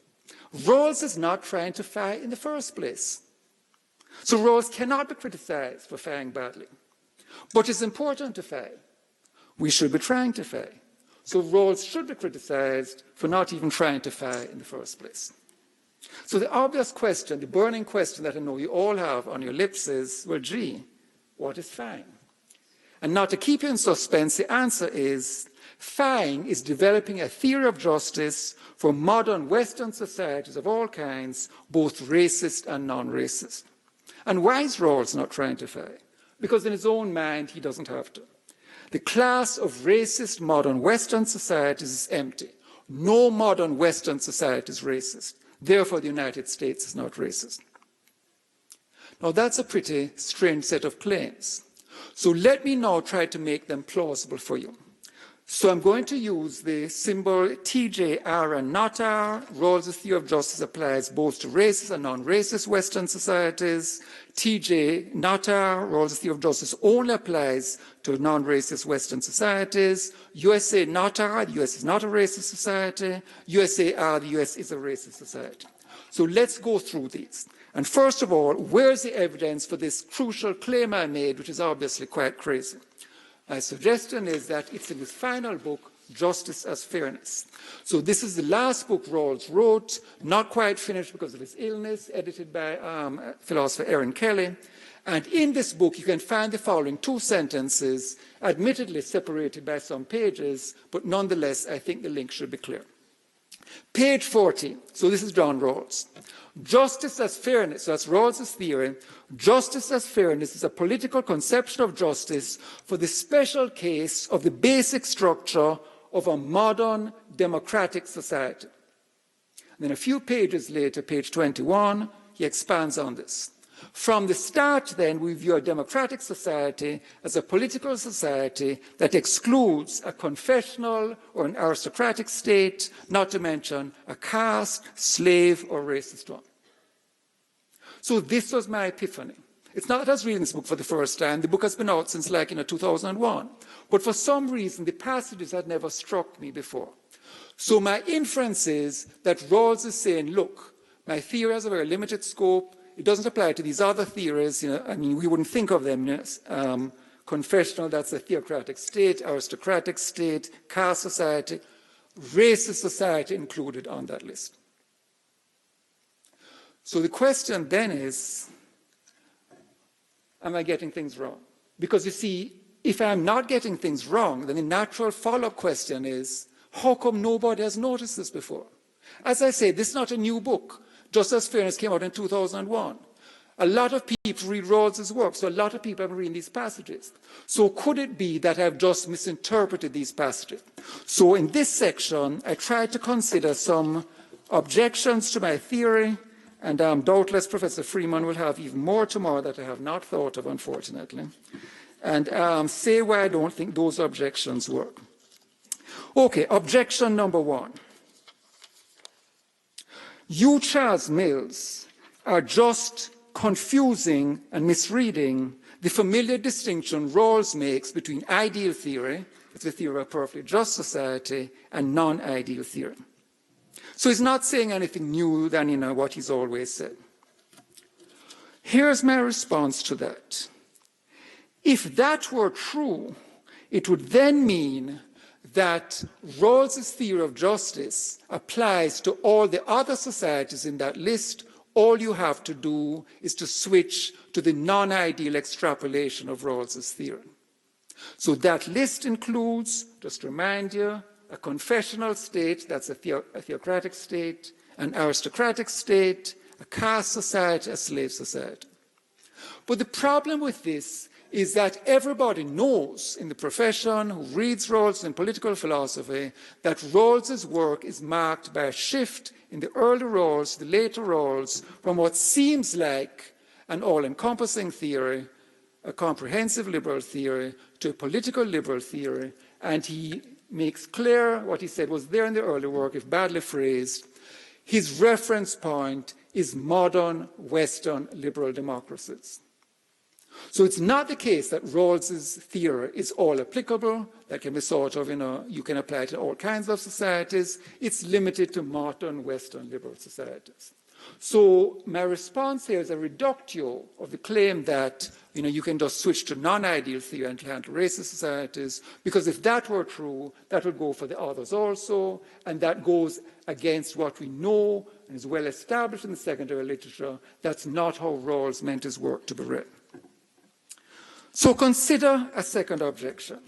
Rawls is not trying to FI in the first place. So Rawls cannot be criticized for FIing badly. But it's important to FI. We should be trying to FI. So Rawls should be criticized for not even trying to fire in the first place. So the obvious question, the burning question that I know you all have on your lips is, well, gee, what is fying? And now to keep you in suspense, the answer is fying is developing a theory of justice for modern Western societies of all kinds, both racist and non-racist. And why is Rawls not trying to fire? Because in his own mind, he doesn't have to. The class of racist modern Western societies is empty. No modern Western society is racist. Therefore, the United States is not racist. Now, that's a pretty strange set of claims. So let me now try to make them plausible for you. So I'm going to use the symbol TJ, R, and not R. Rawls' theory of justice applies both to racist and non-racist Western societies. TJ, not R, Rawls' theory of justice only applies to non-racist Western societies. USA, not R, the US is not a racist society. USA, R, the US is a racist society. So let's go through these. And first of all, where's the evidence for this crucial claim I made, which is obviously quite crazy? My suggestion is that it's in his final book, Justice as Fairness. So this is the last book Rawls wrote, not quite finished because of his illness, edited by philosopher Aaron Kelly. And in this book, you can find the following two sentences, admittedly separated by some pages, but nonetheless, I think the link should be clear. Page 40, so this is John Rawls. Justice as fairness, so that's Rawls' theory. Justice as fairness is a political conception of justice for the special case of the basic structure of a modern democratic society. And then a few pages later, page 21, he expands on this. From the start, then, we view a democratic society as a political society that excludes a confessional or an aristocratic state, not to mention a caste, slave, or racist one. So this was my epiphany. It's not that I was reading this book for the first time. The book has been out since 2001. But for some reason, the passages had never struck me before. So my inference is that Rawls is saying, look, my theory has a very limited scope. It doesn't apply to these other theories. We wouldn't think of them. Confessional, that's a theocratic state, aristocratic state, caste society, racist society included on that list. So the question then is, am I getting things wrong? Because you see, if I'm not getting things wrong, then the natural follow-up question is, how come nobody has noticed this before? As I say, this is not a new book. Justice as Fairness came out in 2001. A lot of people read Rawls' work, so a lot of people have been reading these passages. So could it be that I've just misinterpreted these passages? So in this section, I tried to consider some objections to my theory, and doubtless Professor Freeman will have even more tomorrow that I have not thought of, unfortunately, and say why I don't think those objections work. Okay, objection number one. You, Charles Mills, are just confusing and misreading the familiar distinction Rawls makes between ideal theory, it's the theory of a perfectly just society, and non-ideal theory. So he's not saying anything new than what he's always said. Here's my response to that. If that were true, it would then mean that Rawls' theory of justice applies to all the other societies in that list. All you have to do is to switch to the non-ideal extrapolation of Rawls' theory. So that list includes, just to remind you, a confessional state, that's a theocratic state, an aristocratic state, a caste society, a slave society. But the problem with this is that everybody knows in the profession who reads Rawls in political philosophy that Rawls' work is marked by a shift in the early Rawls to the later Rawls from what seems like an all-encompassing theory, a comprehensive liberal theory, to a political liberal theory, and he makes clear what he said was there in the early work, if badly phrased. His reference point is modern Western liberal democracies. So it's not the case that Rawls' theory is all applicable, that can be sort of, you can apply it to all kinds of societies. It's limited to modern Western liberal societies. So my response here is a reductio of the claim that you can just switch to non-ideal theory and handle racist societies, because if that were true, that would go for the others also, and that goes against what we know and is well established in the secondary literature. That's not how Rawls meant his work to be read. So consider a second objection.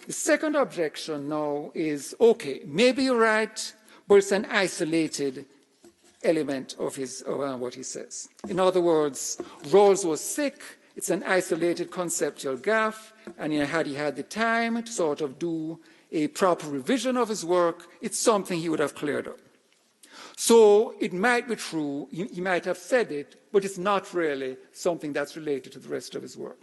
The second objection now is, okay, maybe you're right, but it's an isolated element of what he says. In other words, Rawls was sick. It's an isolated conceptual gaffe, and had he had the time to sort of do a proper revision of his work, it's something he would have cleared up. So it might be true, he might have said it, but it's not really something that's related to the rest of his work.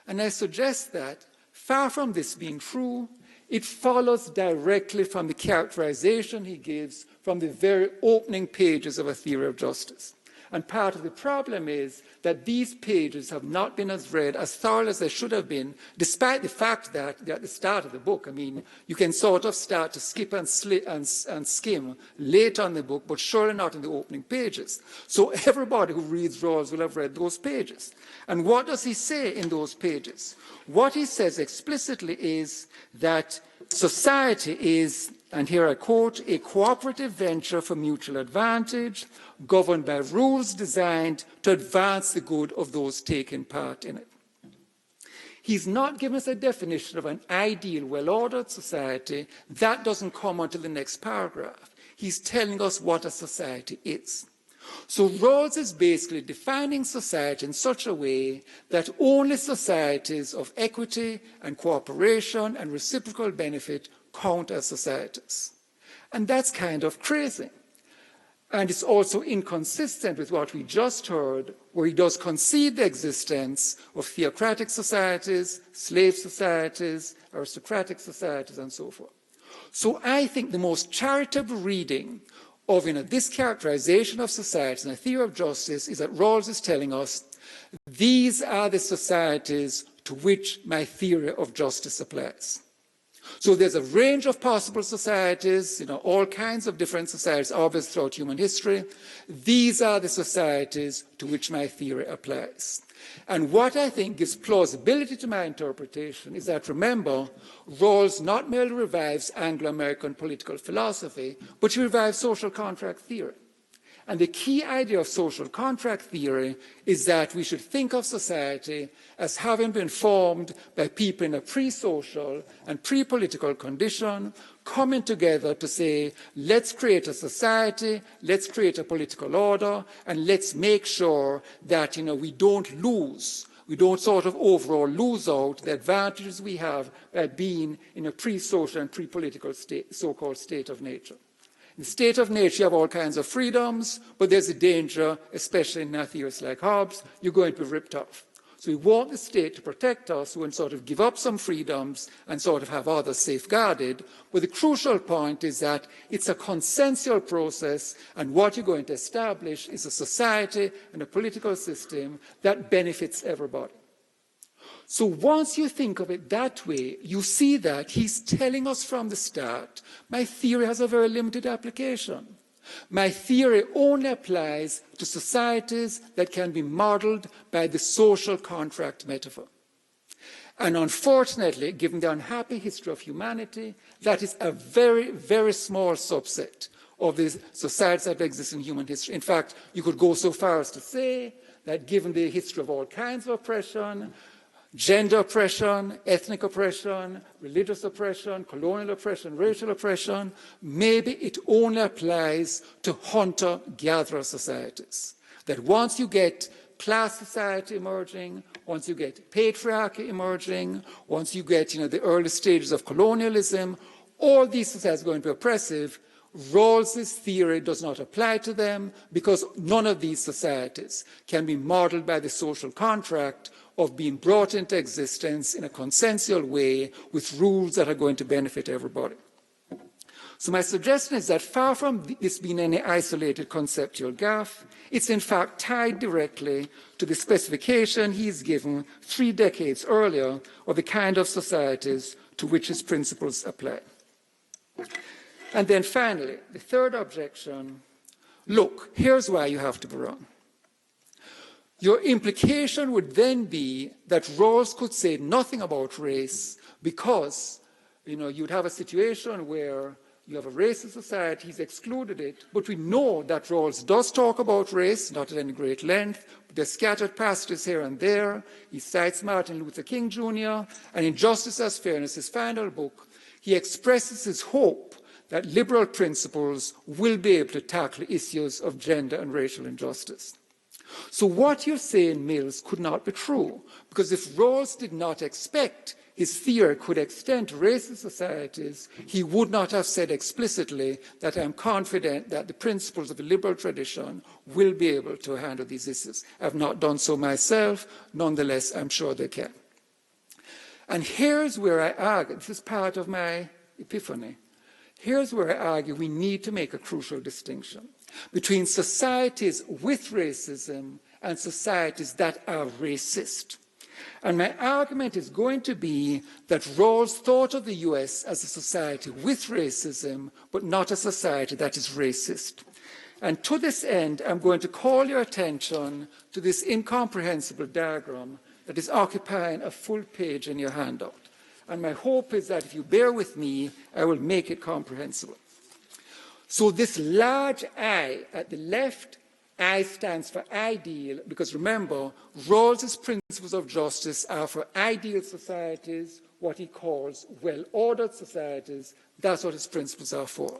And I suggest that, far from this being true, it follows directly from the characterization he gives from the very opening pages of A Theory of Justice. And part of the problem is that these pages have not been read as thoroughly as they should have been, despite the fact that they're at the start of the book. I mean, you can sort of start to skip and skim late on the book, but surely not in the opening pages. So everybody who reads Rawls will have read those pages. And what does he say in those pages? What he says explicitly is that society is, and here I quote, a cooperative venture for mutual advantage, governed by rules designed to advance the good of those taking part in it. He's not given us a definition of an ideal, well-ordered society. That doesn't come until the next paragraph. He's telling us what a society is. So Rawls is basically defining society in such a way that only societies of equity and cooperation and reciprocal benefit count as societies. And that's kind of crazy. And it's also inconsistent with what we just heard, where he does concede the existence of theocratic societies, slave societies, aristocratic societies, and so forth. So I think the most charitable reading of this characterization of society and a theory of justice is that Rawls is telling us these are the societies to which my theory of justice applies. So there's a range of possible societies, all kinds of different societies, obvious throughout human history. These are the societies to which my theory applies. And what I think gives plausibility to my interpretation is that, remember, Rawls not merely revives Anglo-American political philosophy, but he revives social contract theory. And the key idea of social contract theory is that we should think of society as having been formed by people in a pre-social and pre-political condition, coming together to say, let's create a society, let's create a political order, and let's make sure that we don't lose. We don't sort of overall lose out the advantages we have by being in a pre-social and pre-political so-called state of nature. In the state of nature, you have all kinds of freedoms, but there's a danger, especially in theorists like Hobbes, you're going to be ripped off. So we want the state to protect us and sort of give up some freedoms and sort of have others safeguarded. But the crucial point is that it's a consensual process, and what you're going to establish is a society and a political system that benefits everybody. So once you think of it that way, you see that he's telling us from the start, my theory has a very limited application. My theory only applies to societies that can be modeled by the social contract metaphor. And unfortunately, given the unhappy history of humanity, that is a very, very small subset of the societies that exist in human history. In fact, you could go so far as to say that given the history of all kinds of oppression, gender oppression, ethnic oppression, religious oppression, colonial oppression, racial oppression, maybe it only applies to hunter-gatherer societies. That once you get class society emerging, once you get patriarchy emerging, once you get the early stages of colonialism, all these societies are going to be oppressive. Rawls's theory does not apply to them because none of these societies can be modeled by the social contract of being brought into existence in a consensual way with rules that are going to benefit everybody. So my suggestion is that far from this being any isolated conceptual gaffe, it's in fact tied directly to the specification he's given 3 decades earlier of the kind of societies to which his principles apply. And then finally, the third objection, look, here's why you have to be wrong. Your implication would then be that Rawls could say nothing about race because, you'd have a situation where you have a racist society, he's excluded it, but we know that Rawls does talk about race, not at any great length, but there's scattered passages here and there. He cites Martin Luther King Jr., and in Justice as Fairness, his final book, he expresses his hope that liberal principles will be able to tackle issues of gender and racial injustice. So what you say in Mills could not be true, because if Rawls did not expect his theory could extend to racist societies, he would not have said explicitly that I'm confident that the principles of the liberal tradition will be able to handle these issues. I've not done so myself, nonetheless, I'm sure they can. And here's where I argue, this is part of my epiphany, here's where I argue we need to make a crucial distinction between societies with racism and societies that are racist. And my argument is going to be that Rawls thought of the US as a society with racism, but not a society that is racist. And to this end, I'm going to call your attention to this incomprehensible diagram that is occupying a full page in your handout. And my hope is that if you bear with me, I will make it comprehensible. So this large I at the left, I stands for ideal, because remember, Rawls's principles of justice are for ideal societies, what he calls well-ordered societies. That's what his principles are for.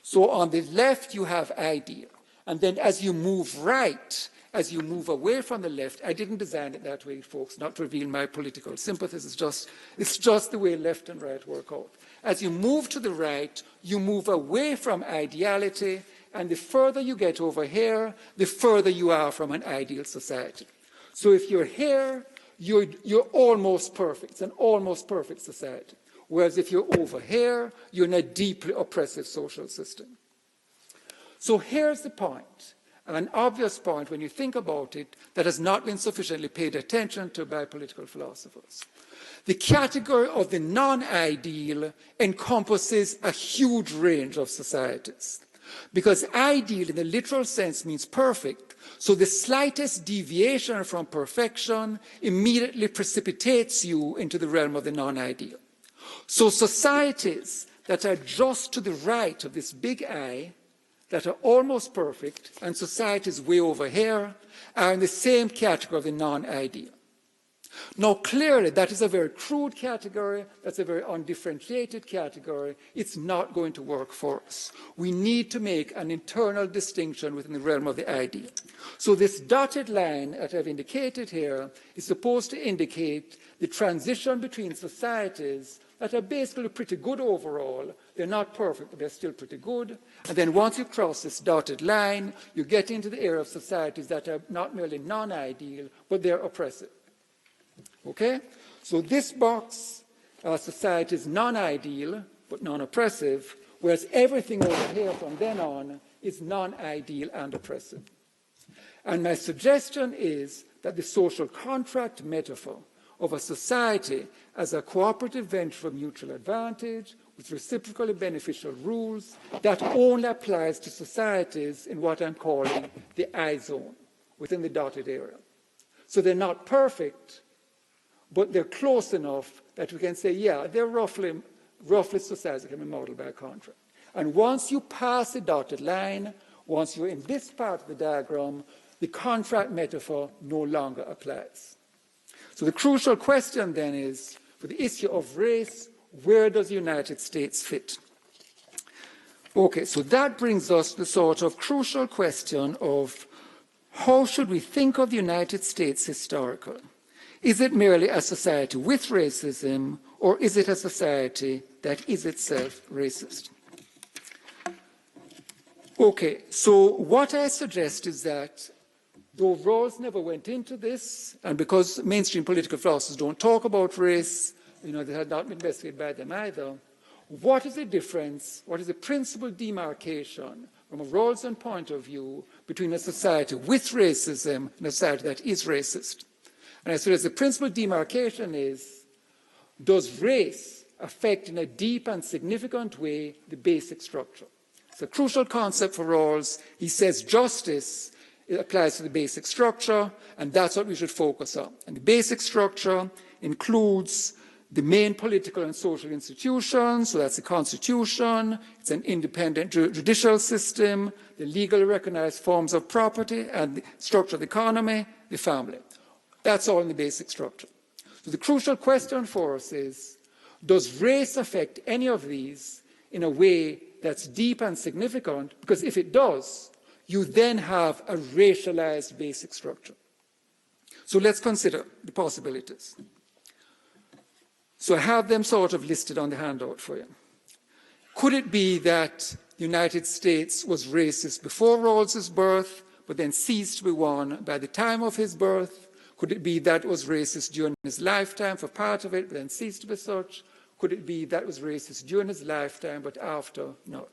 So on the left, you have ideal. And then as you move right, as you move away from the left, I didn't design it that way, folks, not to reveal my political sympathies. It's just the way left and right work out. As you move to the right, you move away from ideality, and the further you get over here, the further you are from an ideal society. So if you're here, you're almost perfect. It's an almost perfect society. Whereas if you're over here, you're in a deeply oppressive social system. So here's the point, an obvious point when you think about it that has not been sufficiently paid attention to by political philosophers. The category of the non-ideal encompasses a huge range of societies. Because ideal in the literal sense means perfect, so the slightest deviation from perfection immediately precipitates you into the realm of the non-ideal. So societies that are just to the right of this big I, that are almost perfect, and societies way over here, are in the same category of the non-ideal. Now, clearly, that is a very crude category. That's a very undifferentiated category. It's not going to work for us. We need to make an internal distinction within the realm of the ideal. So this dotted line that I've indicated here is supposed to indicate the transition between societies that are basically pretty good overall. They're not perfect, but they're still pretty good. And then once you cross this dotted line, you get into the area of societies that are not merely non-ideal, but they're oppressive. Okay? So this box, society is non-ideal, but non-oppressive, whereas everything over here from then on is non-ideal and oppressive. And my suggestion is that the social contract metaphor of a society as a cooperative venture of mutual advantage with reciprocally beneficial rules, that only applies to societies in what I'm calling the I zone, within the dotted area. So they're not perfect, but they're close enough that we can say, yeah, they're roughly societies that can be modeled by a contract. And once you pass the dotted line, once you're in this part of the diagram, the contract metaphor no longer applies. So the crucial question then is, for the issue of race, where does the United States fit? Okay, so that brings us to the sort of crucial question of how should we think of the United States historically? Is it merely a society with racism, or is it a society that is itself racist? Okay, so what I suggest is that though Rawls never went into this, and because mainstream political philosophers don't talk about race, they had not been investigated by them either, what is the difference, what is the principal demarcation from a Rawlsian point of view between a society with racism and a society that is racist? And I suggest the principal demarcation is, does race affect in a deep and significant way the basic structure? It's a crucial concept for Rawls. He says justice applies to the basic structure, and that's what we should focus on. And the basic structure includes the main political and social institutions, so that's the Constitution, it's an independent judicial system, the legally recognized forms of property and the structure of the economy, the family. That's all in the basic structure. So the crucial question for us is, does race affect any of these in a way that's deep and significant? Because if it does, you then have a racialized basic structure. So let's consider the possibilities. So I have them sort of listed on the handout for you. Could it be that the United States was racist before Rawls's birth, but then ceased to be one by the time of his birth? Could it be that it was racist during his lifetime for part of it, but then ceased to be such? Could it be that it was racist during his lifetime, but after? No.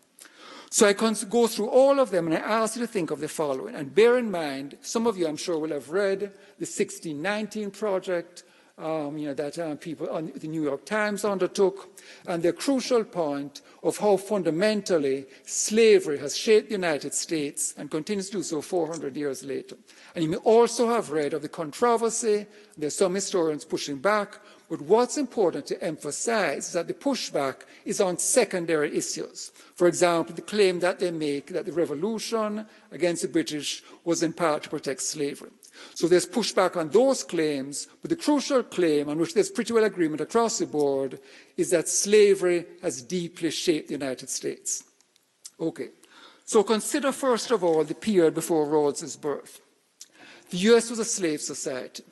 So I can go through all of them, and I ask you to think of the following. And bear in mind, some of you, I'm sure, will have read the 1619 Project, that people on the New York Times undertook, and the crucial point of how fundamentally slavery has shaped the United States and continues to do so 400 years later. And you may also have read of the controversy. There's some historians pushing back, but what's important to emphasize is that the pushback is on secondary issues. For example, the claim that they make that the revolution against the British was in part to protect slavery. So there's pushback on those claims, but the crucial claim on which there's pretty well agreement across the board is that slavery has deeply shaped the United States. Okay, so consider first of all the period before Rawls's birth. The US was a slave society.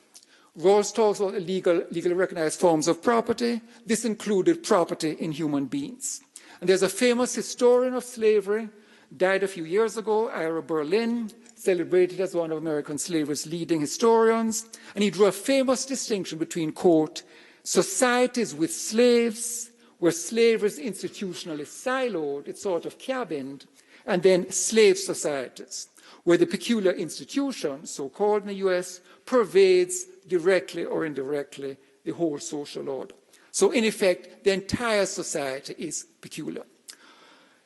Rawls talks about legally recognized forms of property. This included property in human beings. And there's a famous historian of slavery, died a few years ago, Ira Berlin, celebrated as one of American slavery's leading historians, and he drew a famous distinction between, quote, societies with slaves, where slavery is institutionally siloed, it's sort of cabined, and then slave societies, where the peculiar institution, so-called in the US, pervades directly or indirectly the whole social order. So in effect, the entire society is peculiar.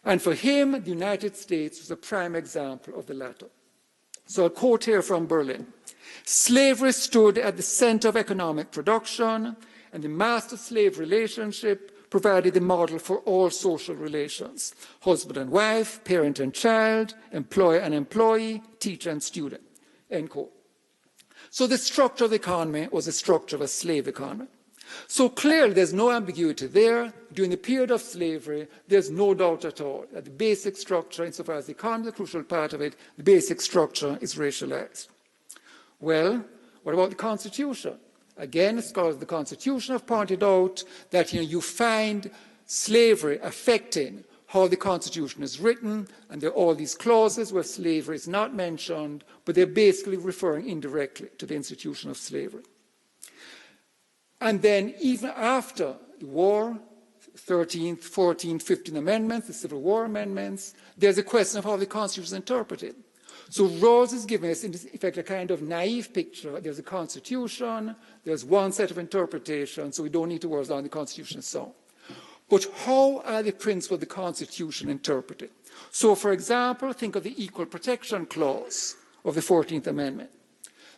And for him, the United States was a prime example of the latter. So I'll quote here from Berlin. Slavery stood at the center of economic production, and the master-slave relationship provided the model for all social relations: husband and wife, parent and child, employer and employee, teacher and student, end quote. So the structure of the economy was the structure of a slave economy. So clearly there's no ambiguity there. During the period of slavery, there's no doubt at all that the basic structure, insofar as the economy is a crucial part of it, the basic structure is racialized. Well, what about the Constitution? Again, scholars of the Constitution have pointed out that you find slavery affecting how the Constitution is written, and there are all these clauses where slavery is not mentioned, but they're basically referring indirectly to the institution of slavery. And then even after the war, 13th, 14th, 15th Amendments, the Civil War amendments, there's a question of how the Constitution is interpreted. So Rawls is giving us, in effect, a kind of naive picture. There's a Constitution, there's one set of interpretations, so we don't need to worry about the Constitution and so on. But how are the principles of the Constitution interpreted? So, for example, think of the Equal Protection Clause of the 14th Amendment.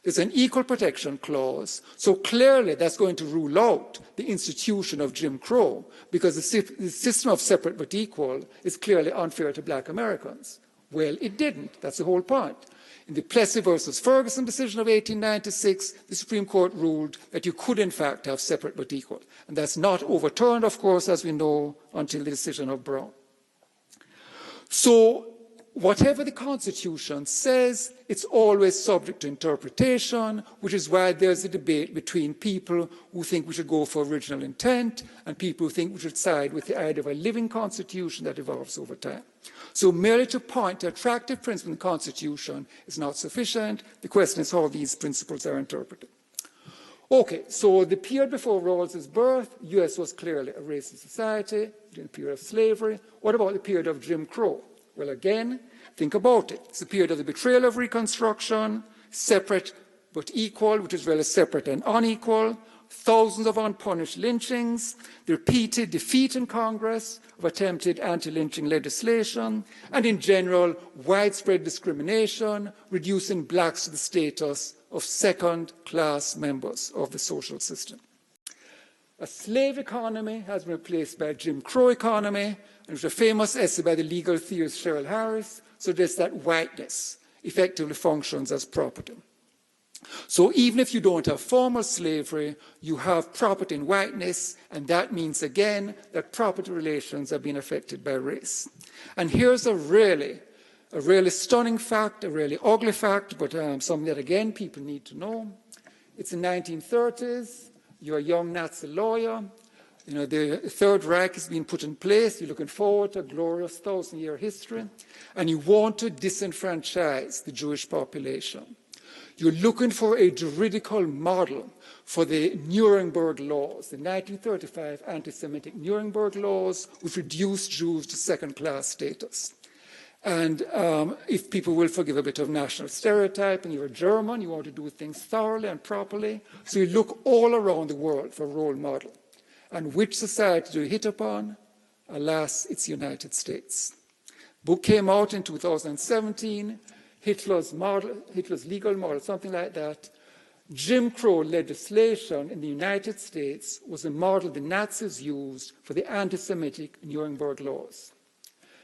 There's an equal protection clause, so clearly that's going to rule out the institution of Jim Crow, because the system of separate but equal is clearly unfair to black Americans. Well, it didn't. That's the whole point. In the Plessy versus Ferguson decision of 1896, the Supreme Court ruled that you could, in fact, have separate but equal. And that's not overturned, of course, as we know, until the decision of Brown. So whatever the Constitution says, it's always subject to interpretation, which is why there's a debate between people who think we should go for original intent and people who think we should side with the idea of a living Constitution that evolves over time. So merely to point to attractive principles in the Constitution is not sufficient. The question is how these principles are interpreted. Okay, so the period before Rawls's birth, the US was clearly a racist society during the period of slavery. What about the period of Jim Crow? Well, again, think about it. It's a period of the betrayal of Reconstruction, separate but equal, which is really separate and unequal, thousands of unpunished lynchings, the repeated defeat in Congress of attempted anti-lynching legislation, and in general, widespread discrimination, reducing blacks to the status of second-class members of the social system. A slave economy has been replaced by a Jim Crow economy, and there's a famous essay by the legal theorist Cheryl Harris suggests that whiteness effectively functions as property. So even if you don't have formal slavery, you have property in whiteness, and that means again that property relations are being affected by race. And here's a really stunning fact, a really ugly fact, but something that again people need to know. It's the 1930s. You're a young Nazi lawyer. You know, the Third Reich is being put in place. You're looking forward to a glorious 1,000-year history, and you want to disenfranchise the Jewish population. You're looking for a juridical model for the Nuremberg laws, the 1935 anti-Semitic Nuremberg laws, which reduced Jews to second-class status. And if people will forgive a bit of national stereotype, and you're a German, you want to do things thoroughly and properly, so you look all around the world for a role model. And which society do you hit upon? Alas, it's the United States. Book came out in 2017, Hitler's legal model, something like that. Jim Crow legislation in the United States was a model the Nazis used for the anti-Semitic Nuremberg laws.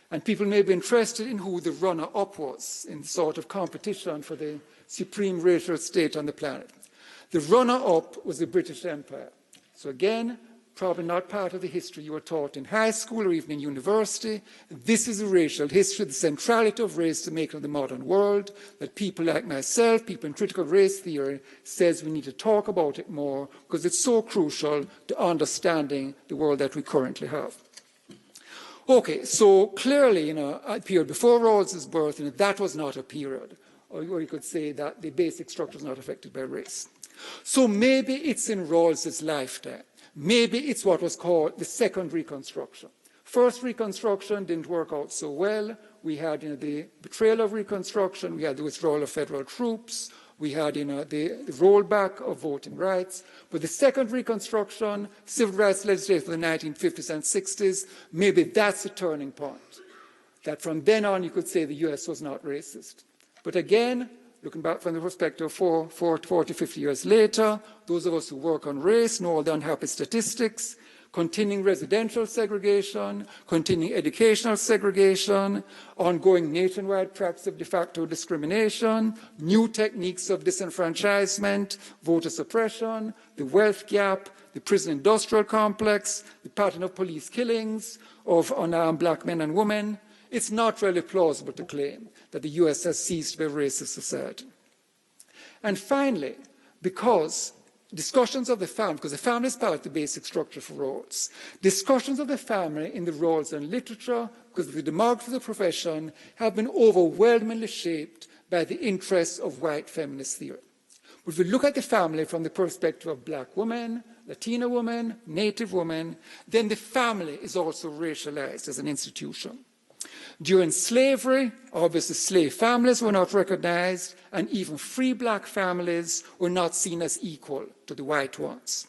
And people may be interested in who the runner-up was in the sort of competition for the supreme racial state on the planet. The runner-up was the British Empire. So again, probably not part of the history you were taught in high school or even in university. This is a racial history, the centrality of race to make of the modern world, that people like myself, people in critical race theory, says we need to talk about it more because it's so crucial to understanding the world that we currently have. Okay, so clearly, a period before Rawls's birth, that was not a period, or you could say that the basic structure is not affected by race. So maybe it's in Rawls's lifetime. Maybe it's what was called the second Reconstruction. First Reconstruction didn't work out so well. We had the betrayal of Reconstruction. We had the withdrawal of federal troops. We had the rollback of voting rights. But the second Reconstruction, civil rights legislation of the 1950s and 60s, maybe that's a turning point. That from then on you could say the US was not racist. But again, looking back from the perspective of 40, 50 years later, those of us who work on race know all the unhappy statistics, continuing residential segregation, continuing educational segregation, ongoing nationwide practice of de facto discrimination, new techniques of disenfranchisement, voter suppression, the wealth gap, the prison industrial complex, the pattern of police killings of unarmed black men and women. It's not really plausible to claim that the US has ceased to be a racist society. And finally, because discussions of the family, because the family is part of the basic structure for Rawls, discussions of the family in the Rawlsian literature, because of the demography of the profession, have been overwhelmingly shaped by the interests of white feminist theory. But if we look at the family from the perspective of black women, Latina women, Native women, then the family is also racialized as an institution. During slavery, obviously slave families were not recognized, and even free black families were not seen as equal to the white ones.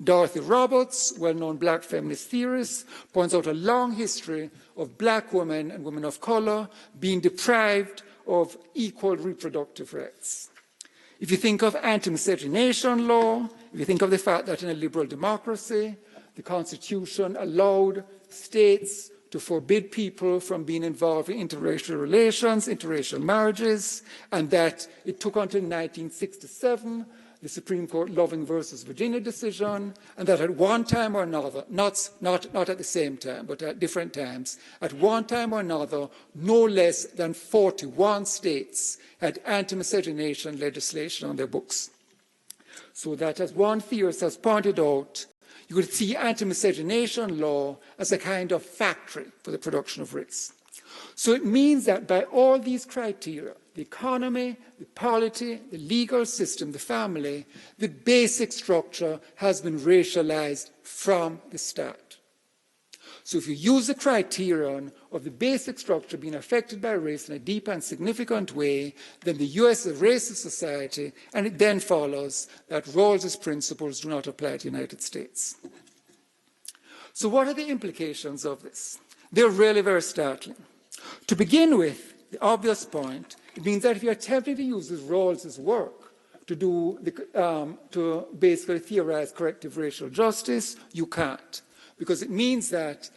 Dorothy Roberts, well-known black feminist theorist, points out a long history of black women and women of color being deprived of equal reproductive rights. If you think of anti-miscegenation law, if you think of the fact that in a liberal democracy, the Constitution allowed states to forbid people from being involved in interracial relations, interracial marriages, and that it took until 1967, the Supreme Court Loving versus Virginia decision, and that at one time or another, not at the same time, but at different times, at one time or another, no less than 41 states had anti-miscegenation legislation on their books. So that, as one theorist has pointed out, you could see anti-miscegenation law as a kind of factory for the production of race. So it means that by all these criteria, the economy, the polity, the legal system, the family, the basic structure has been racialized from the start. So if you use the criterion of the basic structure being affected by race in a deep and significant way, then the US is a racist society, and it then follows that Rawls's principles do not apply to the United States. So what are the implications of this? They're really very startling. To begin with, the obvious point, it means that if you're attempting to use Rawls's work to basically theorize corrective racial justice, you can't. Because it means that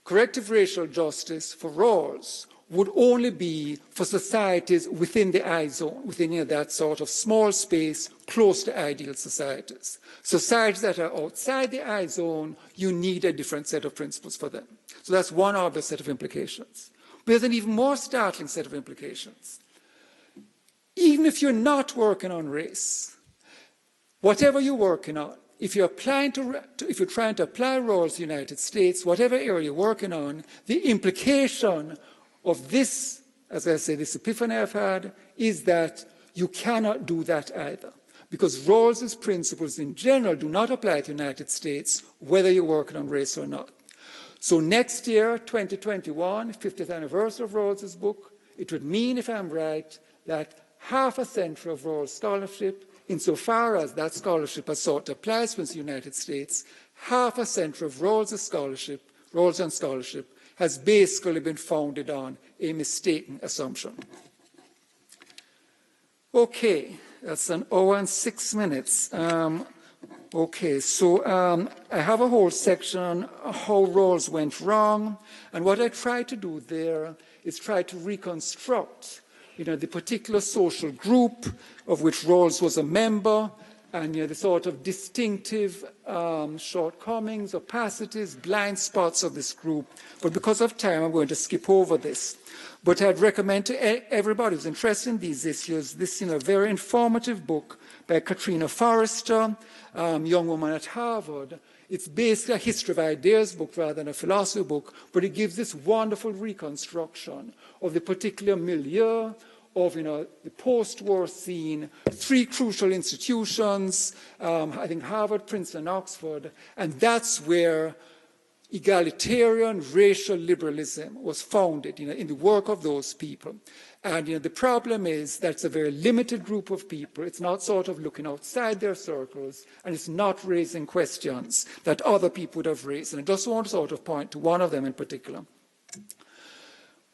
corrective racial justice for Rawls would only be for societies within the I zone, within that sort of small space close to ideal societies. Societies that are outside the I zone, you need a different set of principles for them. So that's one obvious set of implications. But there's an even more startling set of implications. Even if you're not working on race, whatever you're working on, if you're trying to apply Rawls to the United States, whatever area you're working on, the implication of this, as I say, this epiphany I've had, is that you cannot do that either. Because Rawls's principles in general do not apply to the United States, whether you're working on race or not. So next year, 2021, 50th anniversary of Rawls's book, it would mean, if I'm right, that half a century of Rawls scholarship, insofar as that scholarship has sought to apply to the United States, half a century of Rawlsian scholarship has basically been founded on a mistaken assumption. Okay, that's an hour and 6 minutes. Okay, so I have a whole section on how Rawls went wrong, and what I try to do there is try to reconstruct the particular social group of which Rawls was a member, and the sort of distinctive shortcomings, opacities, blind spots of this group. But because of time, I'm going to skip over this. But I'd recommend to everybody who's interested in these issues this very informative book by Katrina Forrester, young woman at Harvard. It's basically a history of ideas book rather than a philosophy book, but it gives this wonderful reconstruction of the particular milieu of the post-war scene, three crucial institutions, I think Harvard, Princeton, and Oxford, and that's where egalitarian racial liberalism was founded in the work of those people. And the problem is that it's a very limited group of people. It's not sort of looking outside their circles, and it's not raising questions that other people would have raised. And I just want to sort of point to one of them in particular.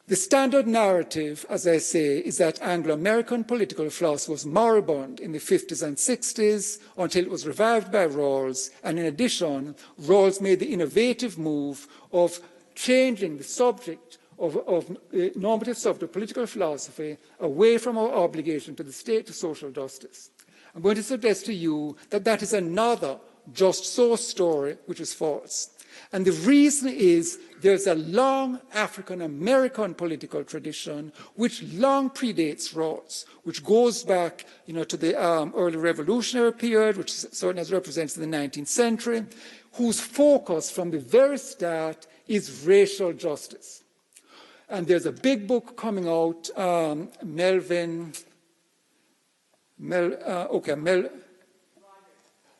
The standard narrative, as I say, is that Anglo-American political philosophy was moribund in the 50s and 60s until it was revived by Rawls. And in addition, Rawls made the innovative move of changing the subject of normative subject of political philosophy away from our obligation to the state to social justice. I'm going to suggest to you that that is another just so story which is false. And the reason is there's a long African-American political tradition which long predates Rawls, which goes back to the early revolutionary period, which certainly is represented in the 19th century, whose focus from the very start is racial justice. And there's a big book coming out,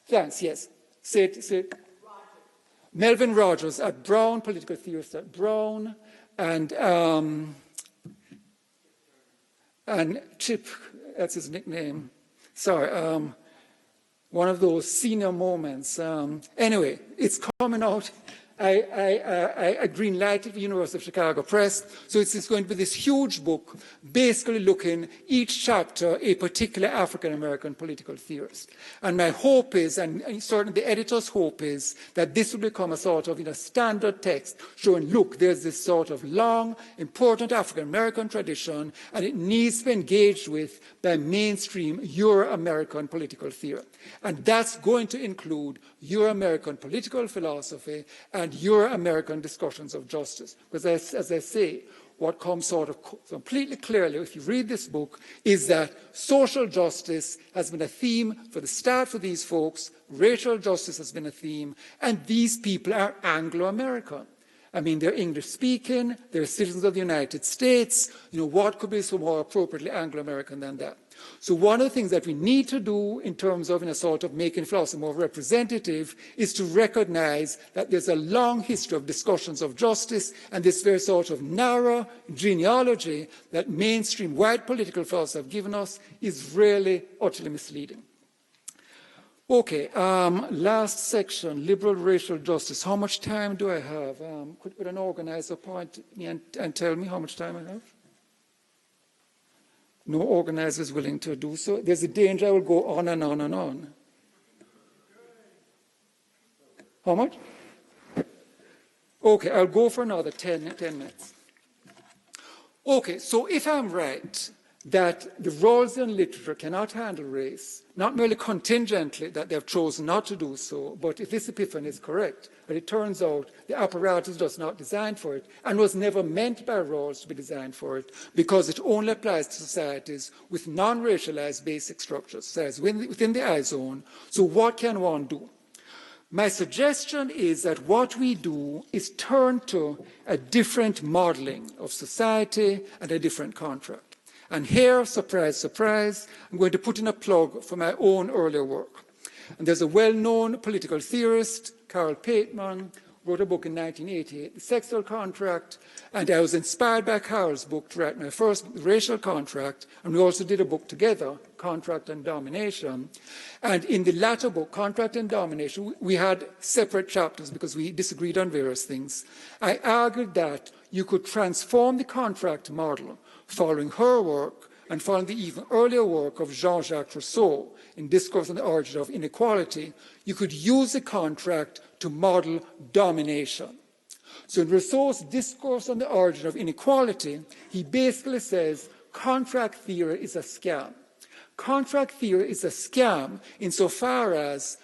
Thanks, yes. Say it. Melvin Rogers at Brown, political theorist at Brown, and Chip, that's his nickname. Sorry, one of those senior moments. Anyway, it's coming out. I green-lighted the University of Chicago Press, so it's going to be this huge book, basically looking each chapter a particular African-American political theorist. And my hope is, and certainly the editor's hope is, that this will become a sort of standard text showing, look, there's this sort of long, important African-American tradition, and it needs to be engaged with by mainstream Euro-American political theory. And that's going to include Euro-American political philosophy and Euro-American discussions of justice. Because as I say, what comes sort of completely clearly, if you read this book, is that social justice has been a theme for the start for these folks, racial justice has been a theme, and these people are Anglo-American. I mean, they're English-speaking, they're citizens of the United States. What could be so more appropriately Anglo-American than that? So one of the things that we need to do in terms of, in a sort of making philosophy more representative, is to recognize that there's a long history of discussions of justice, and this very sort of narrow genealogy that mainstream white political philosophy have given us is really utterly misleading. Okay, last section, liberal racial justice. How much time do I have? Could an organizer point me and tell me how much time I have? No organizer is willing to do so. There's a danger I will go on and on and on. How much? Okay, I'll go for another 10 minutes. Okay, so if I'm right that the Rawlsian literature cannot handle race, not merely contingently that they have chosen not to do so, but if this epiphany is correct, that it turns out the apparatus is just not designed for it and was never meant by Rawls to be designed for it, because it only applies to societies with non-racialized basic structures, societies within the I zone. So what can one do? My suggestion is that what we do is turn to a different modeling of society and a different contract. And here, surprise, surprise, I'm going to put in a plug for my own earlier work. And there's a well-known political theorist, Karl Pateman, wrote a book in 1988, The Sexual Contract, and I was inspired by Karl's book to write my first Racial Contract, and we also did a book together, Contract and Domination. And in the latter book, Contract and Domination, we had separate chapters because we disagreed on various things. I argued that you could transform the contract model following her work and following the even earlier work of Jean-Jacques Rousseau in Discourse on the Origin of Inequality. You could use the contract to model domination. So in Rousseau's Discourse on the Origin of Inequality, he basically says contract theory is a scam. Contract theory is a scam insofar as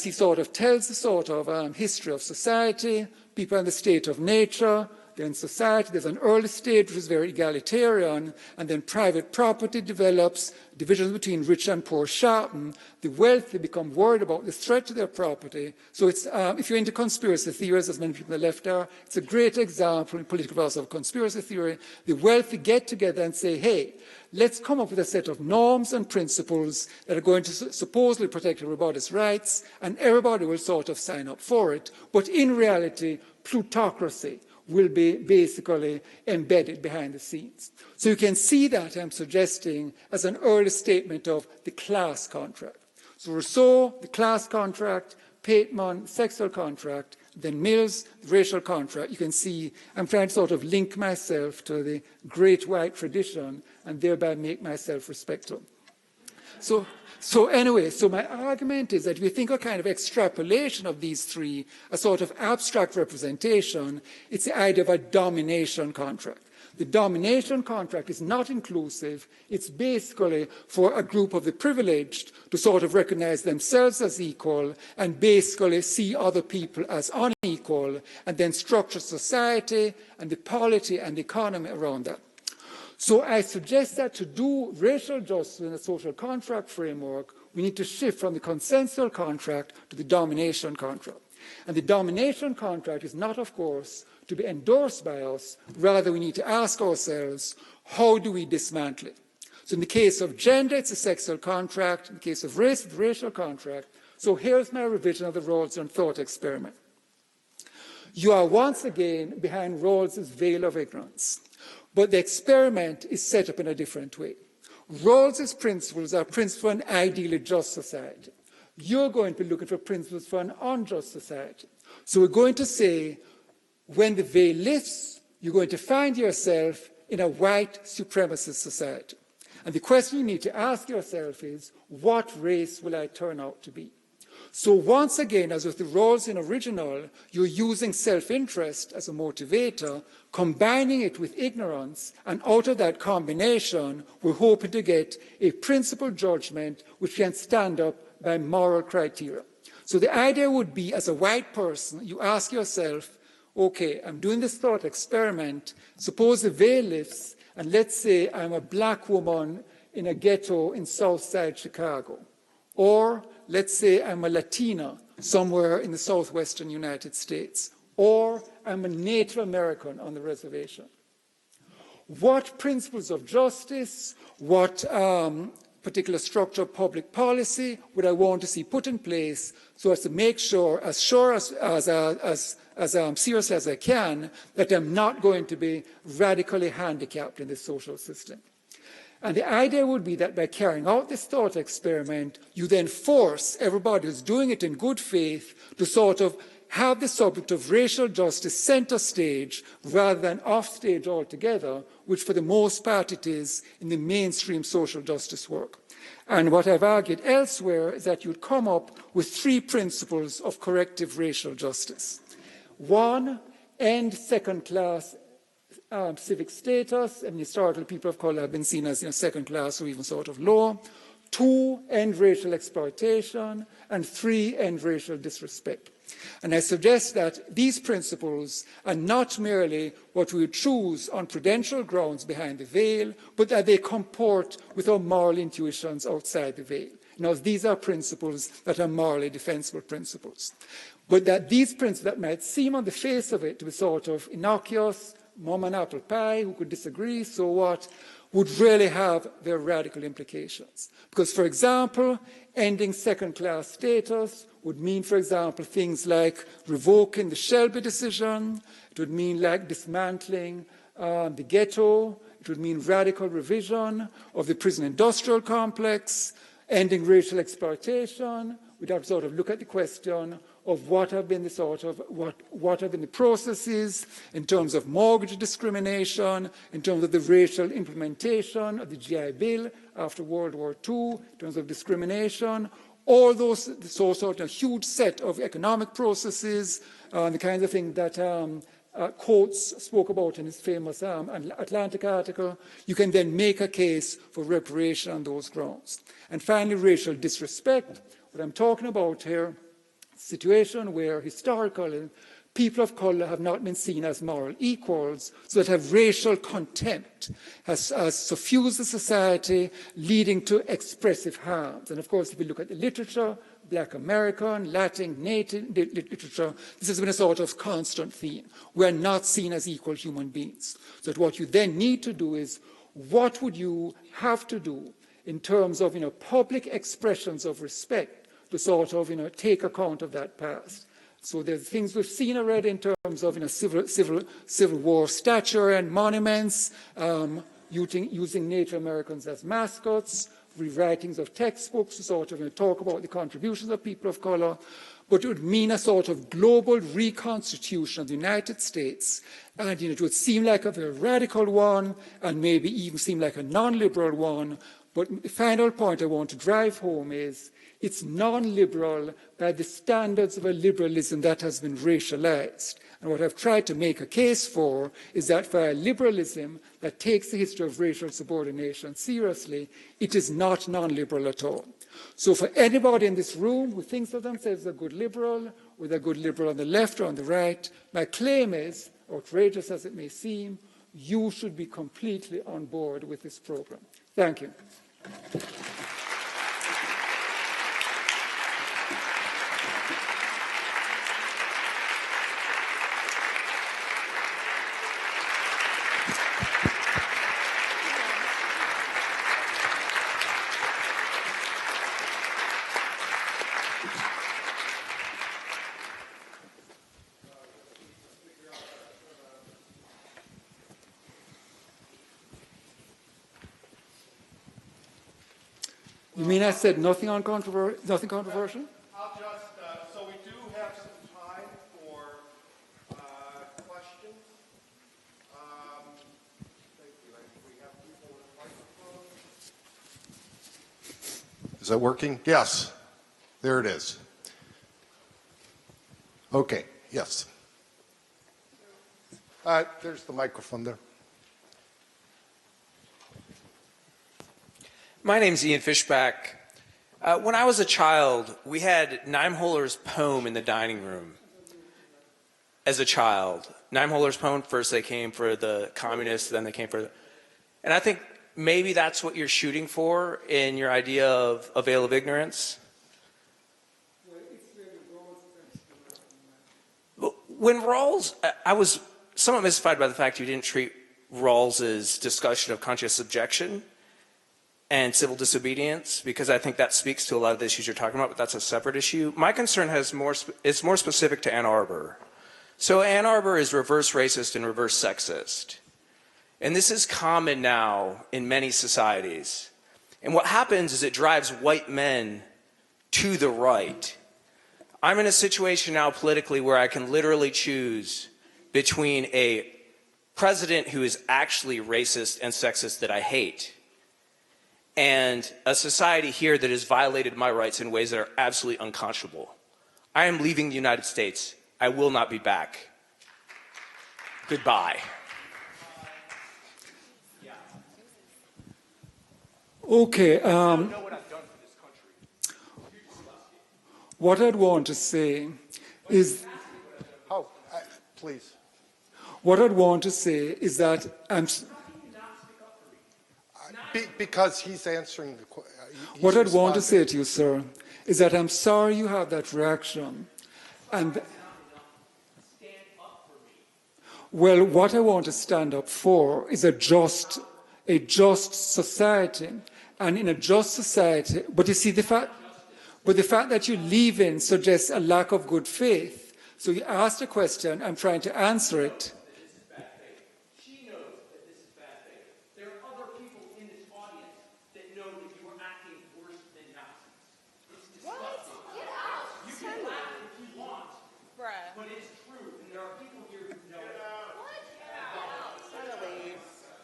he sort of tells the sort of history of society, people in the state of nature. Then society, there's an early stage which is very egalitarian, and then private property develops, divisions between rich and poor sharpen, the wealthy become worried about the threat to their property. So it's, if you're into conspiracy theories, as many people on the left are, it's a great example in political philosophy of conspiracy theory. The wealthy get together and say, hey, let's come up with a set of norms and principles that are going to supposedly protect everybody's rights, and everybody will sort of sign up for it. But in reality, plutocracy will be basically embedded behind the scenes. So you can see that I'm suggesting as an early statement of the class contract. So Rousseau, the class contract, Pateman, sexual contract, then Mills, the racial contract. You can see I'm trying to sort of link myself to the great white tradition and thereby make myself respectable. So anyway, so my argument is that if you think of kind of extrapolation of these three, a sort of abstract representation, it's the idea of a domination contract. The domination contract is not inclusive. It's basically for a group of the privileged to sort of recognize themselves as equal and basically see other people as unequal, and then structure society and the polity and the economy around that. So I suggest that to do racial justice in a social contract framework, we need to shift from the consensual contract to the domination contract. And the domination contract is not, of course, to be endorsed by us. Rather, we need to ask ourselves, how do we dismantle it? So in the case of gender, it's a sexual contract. In the case of race, it's a racial contract. So here's my revision of the Rawlsian thought experiment. You are once again behind Rawls's veil of ignorance. But the experiment is set up in a different way. Rawls's principles are principles for an ideally just society. You're going to be looking for principles for an unjust society. So we're going to say, when the veil lifts, you're going to find yourself in a white supremacist society. And the question you need to ask yourself is, what race will I turn out to be? So once again, as with the Rawlsian original, you're using self-interest as a motivator, combining it with ignorance, and out of that combination, we're hoping to get a principled judgment which can stand up by moral criteria. So the idea would be, as a white person, you ask yourself, okay, I'm doing this thought experiment, suppose the veil lifts, and let's say I'm a black woman in a ghetto in Southside Chicago. Or let's say I'm a Latina somewhere in the southwestern United States. Or I'm a Native American on the reservation. what principles of justice, what particular structure of public policy would I want to see put in place so as to make sure, as seriously as I can, that I'm not going to be radically handicapped in the social system. And the idea would be that by carrying out this thought experiment, you then force everybody who's doing it in good faith to sort of have the subject of racial justice center stage rather than off stage altogether, which for the most part it is in the mainstream social justice work. And what I've argued elsewhere is that you'd come up with 3 principles of corrective racial justice. 1, end second-class civic status, and historically people of color have been seen as second class or even sort of low. 2, end racial exploitation, and 3, end racial disrespect. And I suggest that these principles are not merely what we would choose on prudential grounds behind the veil, but that they comport with our moral intuitions outside the veil. Now, these are principles that are morally defensible principles. But that these principles that might seem on the face of it to be sort of innocuous, mom and apple pie, who could disagree, so what, would really have very radical implications. Because, for example, ending second-class status would mean, for example, things like revoking the Shelby decision. It would mean like dismantling the ghetto. It would mean radical revision of the prison industrial complex, ending racial exploitation. We'd have to sort of look at the question of what have been the sort of what have been the processes in terms of mortgage discrimination, in terms of the racial implementation of the GI Bill after World War II, in terms of discrimination, all those sort of huge set of economic processes, the kinds of thing that Coates spoke about in his famous Atlantic article. You can then make a case for reparation on those grounds. And finally, racial disrespect. What I'm talking about here, situation where historically people of color have not been seen as moral equals, so that have racial contempt has suffused the society, leading to expressive harms. And of course, if you look at the literature, Black American, Latin, Native literature, this has been a sort of constant theme. We are not seen as equal human beings. So that what you then need to do is, what would you have to do in terms of public expressions of respect to sort of take account of that past? So there's things we've seen already in terms of Civil War stature and monuments, using Native Americans as mascots, rewritings of textbooks to sort of talk about the contributions of people of color. But it would mean a sort of global reconstitution of the United States. And it would seem like a very radical one, and maybe even seem like a non-liberal one. But the final point I want to drive home is, it's non-liberal by the standards of a liberalism that has been racialized. And what I've tried to make a case for is that for a liberalism that takes the history of racial subordination seriously, it is not non-liberal at all. So for anybody in this room who thinks of themselves as a good liberal, or they're a good liberal on the left or on the right, my claim is, outrageous as it may seem, you should be completely on board with this program. Thank you. You mean I said nothing on nothing controversial? I'll just, so we do have some time for questions. Thank you. We have people with microphones. Is that working? Yes. There it is. Okay. Yes. There's the microphone there. My name's Ian Fishback. When I was a child, we had Niemöller's poem in the dining room. As a child, Niemöller's poem, first they came for the communists, then they came for and I think maybe that's what you're shooting for in your idea of a veil of ignorance. When Rawls, I was somewhat mystified by the fact you didn't treat Rawls's discussion of conscious objection and civil disobedience, because I think that speaks to a lot of the issues you're talking about, but that's a separate issue. My concern is more specific to Ann Arbor. So Ann Arbor is reverse racist and reverse sexist. And this is common now in many societies. And what happens is it drives white men to the right. I'm in a situation now politically where I can literally choose between a president who is actually racist and sexist that I hate, and a society here that has violated my rights in ways that are absolutely unconscionable. I am leaving the United States. I will not be back. Goodbye. Okay. I don't know what I've done for this country. What I'd want to say is. Oh, please. What I'd want to say is that Because he's answering the question. What I'd want to say to you, sir, is that I'm sorry you have that reaction. And well, what I want to stand up for is a just society. And in a just society, but you see the fact that you're leaving suggests a lack of good faith. So you asked a question, I'm trying to answer it.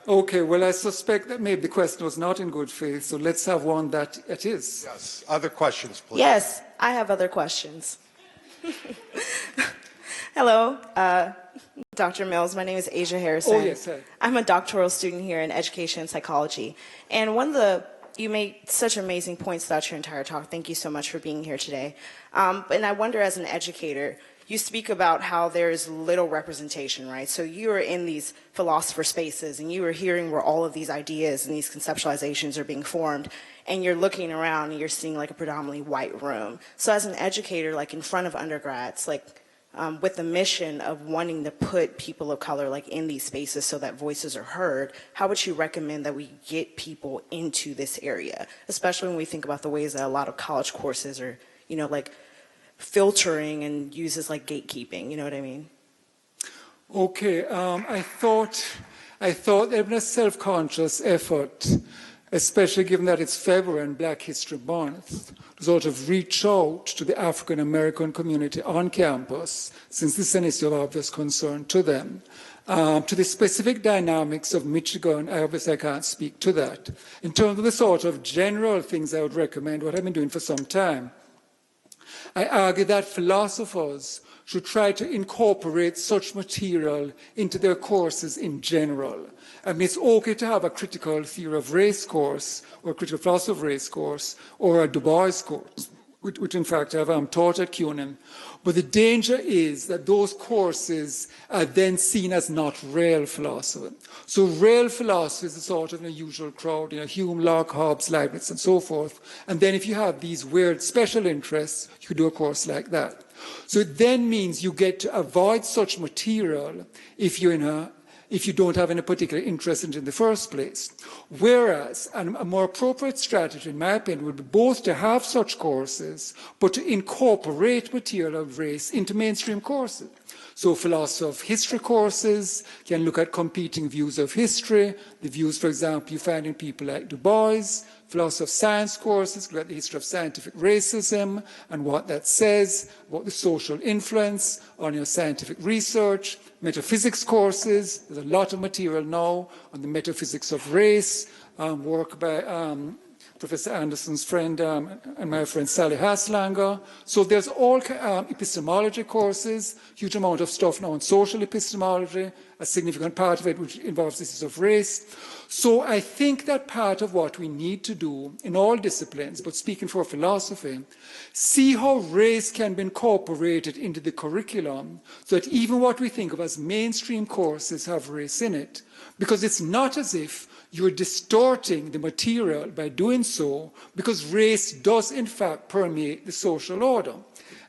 Okay, well, I suspect that maybe the question was not in good faith, so let's have one that it is. Yes. Other questions, please. Yes, I have other questions. Hello, Dr. Mills. My name is Asia Harrison. Oh, yes, hi. I'm a doctoral student here in education and psychology. And you made such amazing points throughout your entire talk. Thank you so much for being here today. And I wonder, as an educator, you speak about how there is little representation, right? So you are in these philosopher spaces and you are hearing where all of these ideas and these conceptualizations are being formed, and you're looking around and you're seeing like a predominantly white room. So as an educator, like in front of undergrads, like with the mission of wanting to put people of color like in these spaces so that voices are heard, how would you recommend that we get people into this area, especially when we think about the ways that a lot of college courses are, you know, like filtering and uses like gatekeeping, you know what I mean? Okay, I thought there had been a self-conscious effort, especially given that it's February and Black History Month, to sort of reach out to the African American community on campus, since this is an issue of obvious concern to them. To the specific dynamics of Michigan, I can't speak to that. In terms of the sort of general things I would recommend, what I've been doing for some time, I argue that philosophers should try to incorporate such material into their courses in general. I mean, it's okay to have a critical theory of race course or a critical philosophy of race course or a Du Bois course, which in fact I've taught at CUNY. But the danger is that those courses are then seen as not real philosophy. So real philosophy is a sort of an unusual crowd, you know, Hume, Locke, Hobbes, Leibniz, and so forth. And then if you have these weird special interests, you could do a course like that. So it then means you get to avoid such material if you don't have any particular interest in it in the first place. Whereas a more appropriate strategy, in my opinion, would be both to have such courses, but to incorporate material of race into mainstream courses. So philosophy of history courses can look at competing views of history, the views, for example, you find in people like Du Bois. Philosophy of science courses look at the history of scientific racism and what that says, what the social influence on your scientific research. Metaphysics courses, there's a lot of material now on the metaphysics of race, work by Professor Anderson's friend and my friend Sally Haslanger. So there's all epistemology courses, huge amount of stuff now on social epistemology, a significant part of it which involves issues of race. So I think that part of what we need to do in all disciplines, but speaking for philosophy, see how race can be incorporated into the curriculum so that even what we think of as mainstream courses have race in it. Because it's not as if you're distorting the material by doing so, because race does in fact permeate the social order.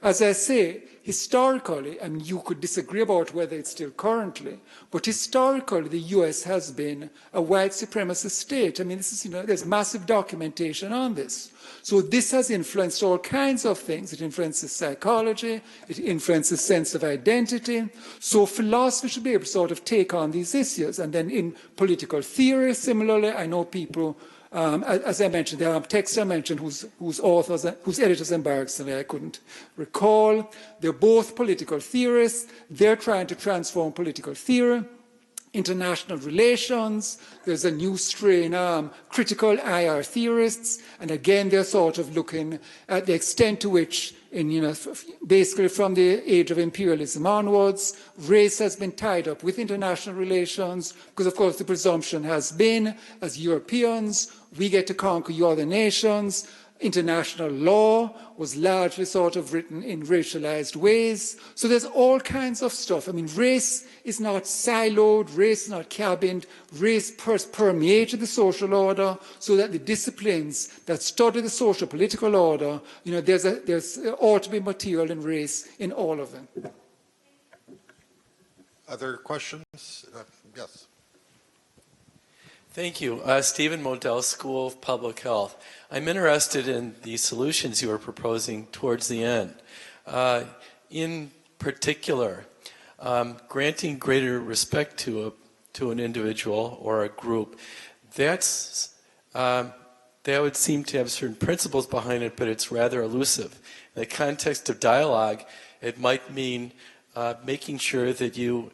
As I say, historically, I mean, you could disagree about whether it's still currently, but historically, the US has been a white supremacist state. I mean, this is, there's massive documentation on this. So this has influenced all kinds of things. It influences psychology, it influences sense of identity. So philosophy should be able to sort of take on these issues. And then in political theory, similarly, I know people, as I mentioned, there are texts I mentioned whose authors, whose editors embarrassingly I couldn't recall. They're both political theorists. They're trying to transform political theory. International relations, there's a new strain, critical IR theorists, and again, they're sort of looking at the extent to which, basically from the age of imperialism onwards, race has been tied up with international relations, because of course the presumption has been, as Europeans, we get to conquer you other nations. International law was largely sort of written in racialized ways. So there's all kinds of stuff. I mean, race is not siloed, race is not cabined, race permeated the social order so that the disciplines that study the social political order, there's ought to be material in race in all of them. Other questions? Yes. Thank you. Stephen Modell, School of Public Health. I'm interested in the solutions you are proposing towards the end. In particular, granting greater respect to an individual or a group, that would seem to have certain principles behind it, but it's rather elusive. In the context of dialogue, it might mean making sure that you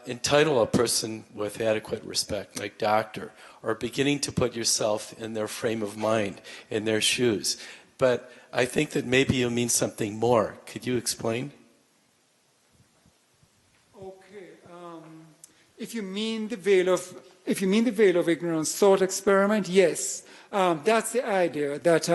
entitle a person with adequate respect, like doctor, or beginning to put yourself in their frame of mind, in their shoes. But I think that maybe you mean something more. Could you explain? Okay. If you mean the veil of ignorance thought experiment, yes. That's the idea that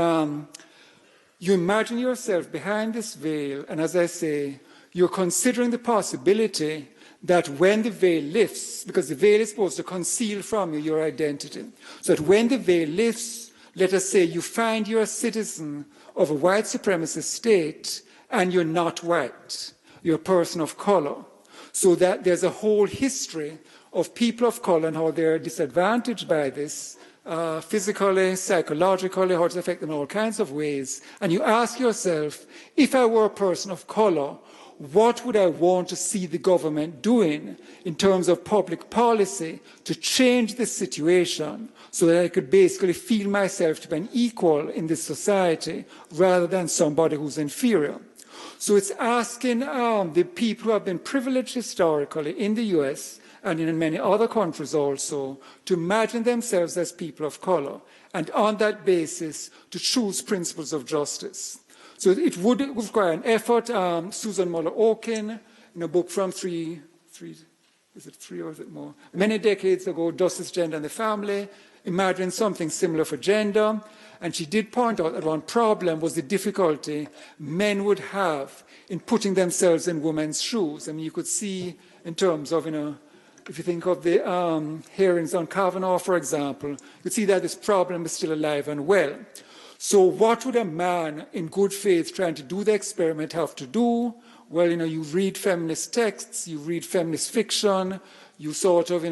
you imagine yourself behind this veil, and as I say, you're considering the possibility that when the veil lifts, because the veil is supposed to conceal from you your identity, so that when the veil lifts, let us say you find you're a citizen of a white supremacist state and you're not white, you're a person of color, so that there's a whole history of people of color and how they're disadvantaged by this, physically, psychologically, how it's affected them in all kinds of ways. And you ask yourself, if I were a person of color, what would I want to see the government doing in terms of public policy to change this situation so that I could basically feel myself to be an equal in this society rather than somebody who's inferior? So it's asking the people who have been privileged historically in the US and in many other countries also to imagine themselves as people of color and on that basis to choose principles of justice. So it would require an effort. Susan Muller-Okin, in a book from three, is it three or is it more? Many decades ago, Justice, Gender and the Family, imagined something similar for gender. And she did point out that one problem was the difficulty men would have in putting themselves in women's shoes. I mean, you could see in terms of, if you think of the hearings on Kavanaugh, for example, you could see that this problem is still alive and well. So what would a man in good faith trying to do the experiment have to do? Well, you read feminist texts, you read feminist fiction, you sort of,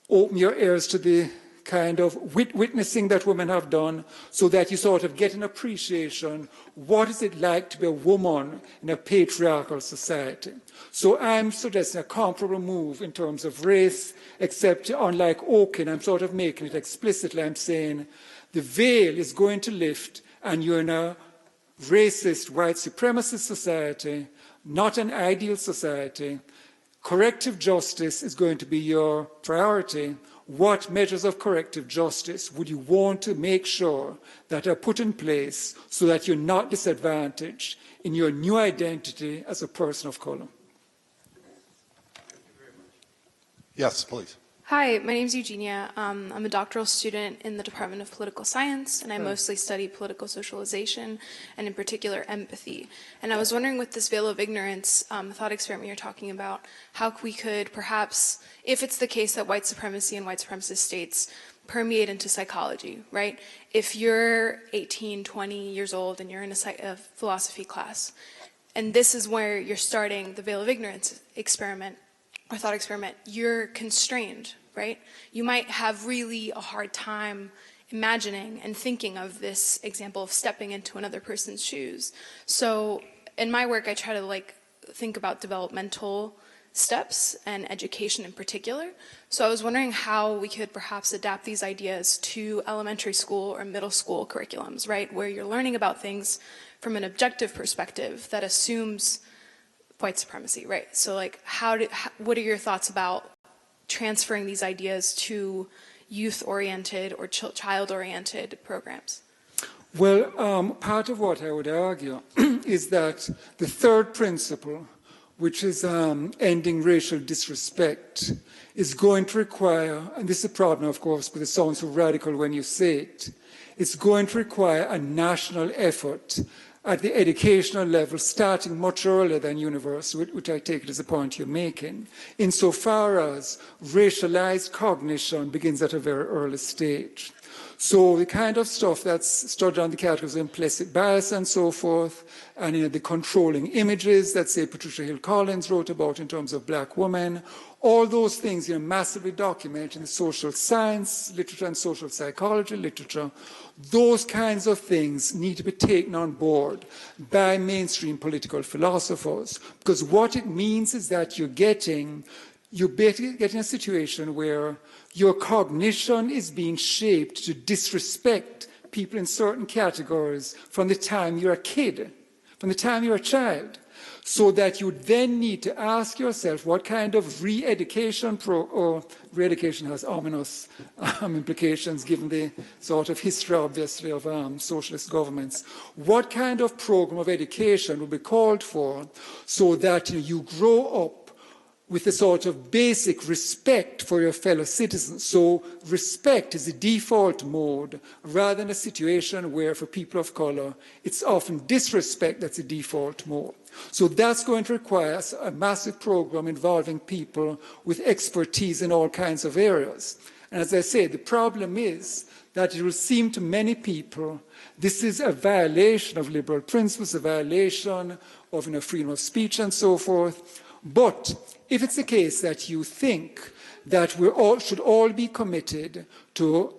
open your ears to the kind of witnessing that women have done so that you sort of get an appreciation. What is it like to be a woman in a patriarchal society? So I'm suggesting a comparable move in terms of race, except unlike Okin, I'm sort of making it explicitly. I'm saying, the veil is going to lift and you're in a racist, white supremacist society, not an ideal society. Corrective justice is going to be your priority. What measures of corrective justice would you want to make sure that are put in place so that you're not disadvantaged in your new identity as a person of color? Yes, please. Hi, my name is Eugenia. I'm a doctoral student in the Department of Political Science, and I mostly study political socialization, and in particular, empathy. And I was wondering, with this veil of ignorance, the thought experiment you're talking about, how we could perhaps, if it's the case that white supremacy and white supremacist states permeate into psychology, right? If you're 18, 20 years old, and you're in a philosophy class, and this is where you're starting the veil of ignorance experiment or thought experiment, you're constrained, right? You might have really a hard time imagining and thinking of this example of stepping into another person's shoes. So in my work, I try to like think about developmental steps and education in particular. So I was wondering how we could perhaps adapt these ideas to elementary school or middle school curriculums, right? Where you're learning about things from an objective perspective that assumes white supremacy, right? So like what are your thoughts about transferring these ideas to youth-oriented or child-oriented programs? Well, part of what I would argue is that the third principle, which is ending racial disrespect, is going to require, and this is a problem, of course, but it sounds so radical when you say it, it's going to require a national effort at the educational level, starting much earlier than university, which I take it as a point you're making, insofar as racialized cognition begins at a very early stage. So the kind of stuff that's studied on the categories of implicit bias and so forth, and the controlling images that, say, Patricia Hill Collins wrote about in terms of black women, all those things massively documented in the social science literature and social psychology literature. Those kinds of things need to be taken on board by mainstream political philosophers, because what it means is that you're getting a situation where your cognition is being shaped to disrespect people in certain categories from the time you're a kid, from the time you're a child, so that you then need to ask yourself what kind of re-education re-education has ominous implications given the sort of history, obviously, of socialist governments. What kind of program of education will be called for so that you grow up with a sort of basic respect for your fellow citizens. So respect is the default mode, rather than a situation where for people of color, it's often disrespect that's the default mode. So that's going to require a massive program involving people with expertise in all kinds of areas. And as I say, the problem is that it will seem to many people this is a violation of liberal principles, a violation of freedom of speech and so forth. But if it's the case that you think that we should all be committed to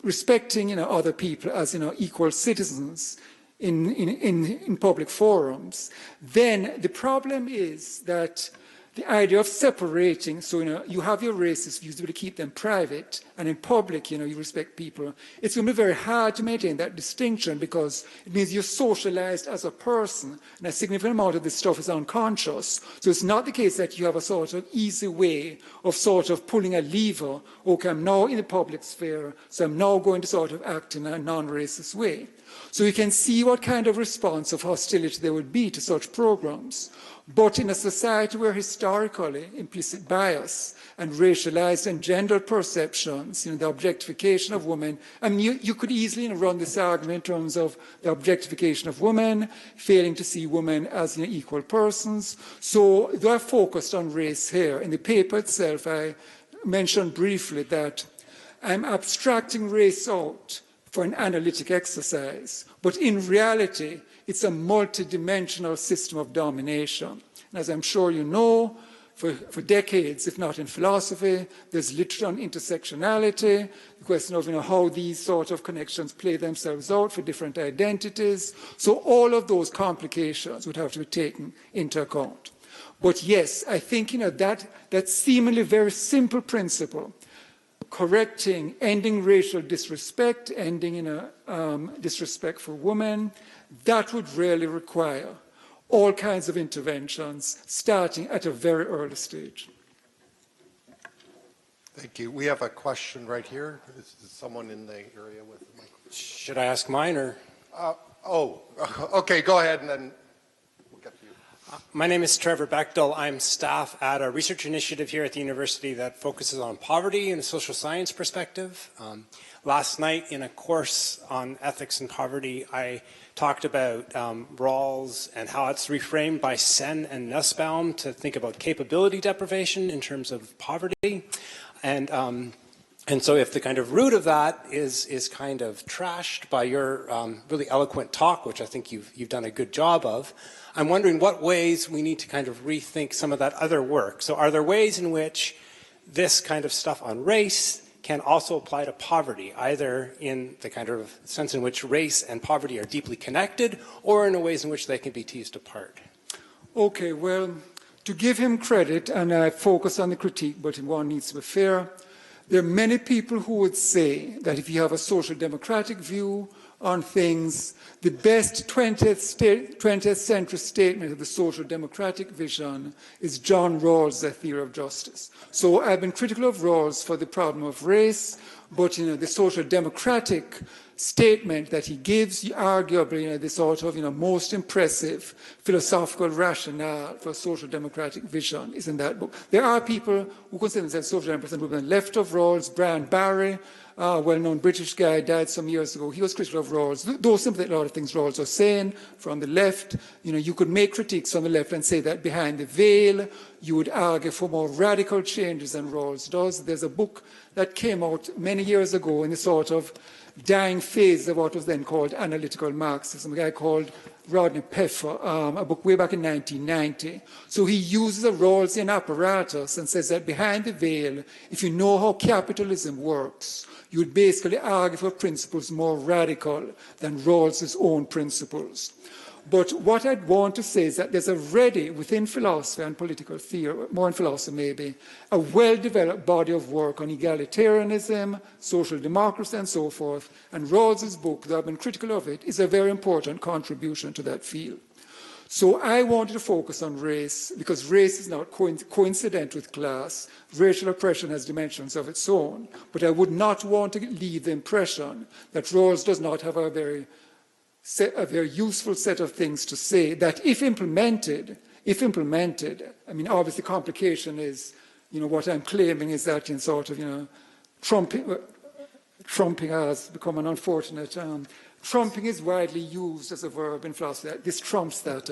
respecting other people as equal citizens in public forums, then the problem is that the idea of separating, so you have your racist views, but to keep them private, and in public, you respect people. It's going to be very hard to maintain that distinction because it means you're socialized as a person, and a significant amount of this stuff is unconscious. So it's not the case that you have a sort of easy way of sort of pulling a lever. Okay, I'm now in the public sphere, so I'm now going to sort of act in a non-racist way. So you can see what kind of response of hostility there would be to such programs. But in a society where historically implicit bias and racialized and gendered perceptions, the objectification of women, I mean, you could easily run this argument in terms of the objectification of women, failing to see women as equal persons. So they are focused on race here. In the paper itself, I mentioned briefly that I'm abstracting race out for an analytic exercise, but in reality, it's a multidimensional system of domination. And as I'm sure you know, for decades, if not in philosophy, there's literature on intersectionality, the question of how these sort of connections play themselves out for different identities. So all of those complications would have to be taken into account. But yes, I think that seemingly very simple principle, correcting, ending racial disrespect, ending disrespect for women, that would really require all kinds of interventions starting at a very early stage. Thank you. We have a question right here. Is someone in the area with the microphone? Should I ask mine or? Okay, go ahead and then we'll get to you. My name is Trevor Bechtel. I'm staff at a research initiative here at the university that focuses on poverty in a social science perspective. Last night in a course on ethics and poverty, I talked about Rawls and how it's reframed by Sen and Nussbaum to think about capability deprivation in terms of poverty. And And so if the kind of root of that is kind of trashed by your really eloquent talk, which I think you've done a good job of, I'm wondering what ways we need to kind of rethink some of that other work. So are there ways in which this kind of stuff on race can also apply to poverty, either in the kind of sense in which race and poverty are deeply connected, or in ways in which they can be teased apart? Okay, well, to give him credit, and I focus on the critique, but one needs to be fair, there are many people who would say that if you have a social democratic view on things, the best 20th century statement of the social democratic vision is John Rawls' The Theory of Justice. So I've been critical of Rawls for the problem of race, but the social democratic statement that he gives, arguably the sort of most impressive philosophical rationale for social democratic vision is in that book. There are people who consider themselves social democrats and movement left of Rawls. Brian Barry, well-known British guy, died some years ago. He was critical of Rawls. Though sympathetic a lot of things Rawls was saying from the left, you could make critiques on the left and say that behind the veil, you would argue for more radical changes than Rawls does. There's a book that came out many years ago in the sort of dying phase of what was then called analytical Marxism, a guy called Rodney Peffer, a book way back in 1990. So he uses a Rawlsian apparatus and says that behind the veil, if you know how capitalism works, you would basically argue for principles more radical than Rawls's own principles. But what I'd want to say is that there's already, within philosophy and political theory, more in philosophy maybe, a well-developed body of work on egalitarianism, social democracy, and so forth. And Rawls's book, though I've been critical of it, is a very important contribution to that field. So I wanted to focus on race, because race is not coincident with class. Racial oppression has dimensions of its own. But I would not want to leave the impression that Rawls does not have a very useful set of things to say that if implemented, I mean, obviously the complication is, what I'm claiming is that in sort of, trumping has become an unfortunate, trumping is widely used as a verb in philosophy. This trumps that.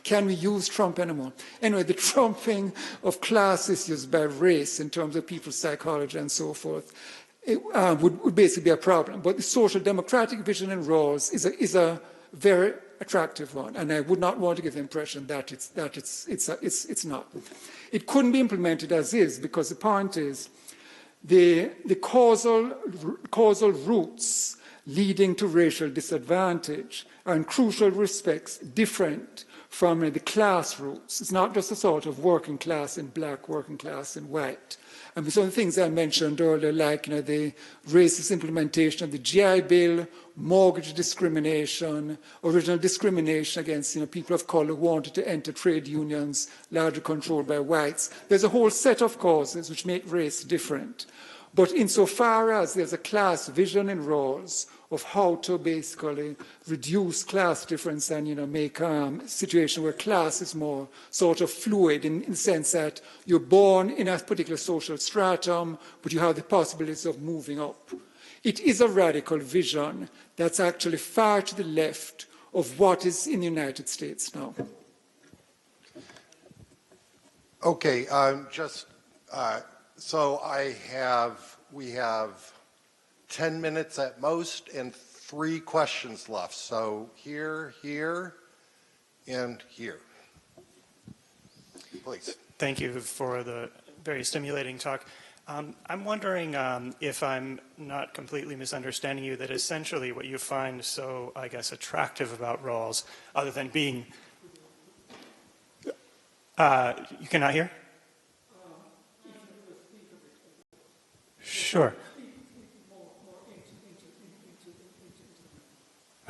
Can we use Trump anymore? Anyway, the trumping of class issues by race in terms of people's psychology and so forth, it would basically be a problem. But the social democratic vision in Rawls is a very attractive one, and I would not want to give the impression that it's not. It couldn't be implemented as is, because the point is the causal roots leading to racial disadvantage are in crucial respects different from the class roots. It's not just a sort of working class in black, working class in white. And some of the things I mentioned earlier, like the racist implementation of the GI Bill, mortgage discrimination, original discrimination against people of color who wanted to enter trade unions largely controlled by whites. There's a whole set of causes which make race different. But insofar as there's a class vision in Rawls of how to basically reduce class difference and make a situation where class is more sort of fluid in the sense that you're born in a particular social stratum, but you have the possibilities of moving up. It is a radical vision that's actually far to the left of what is in the United States now. Okay, so we have 10 minutes at most and 3 questions left. So here, and here. Please. Thank you for the very stimulating talk. I'm wondering if I'm not completely misunderstanding you, that essentially what you find so, I guess, attractive about Rawls, other than being... you cannot hear? Sure.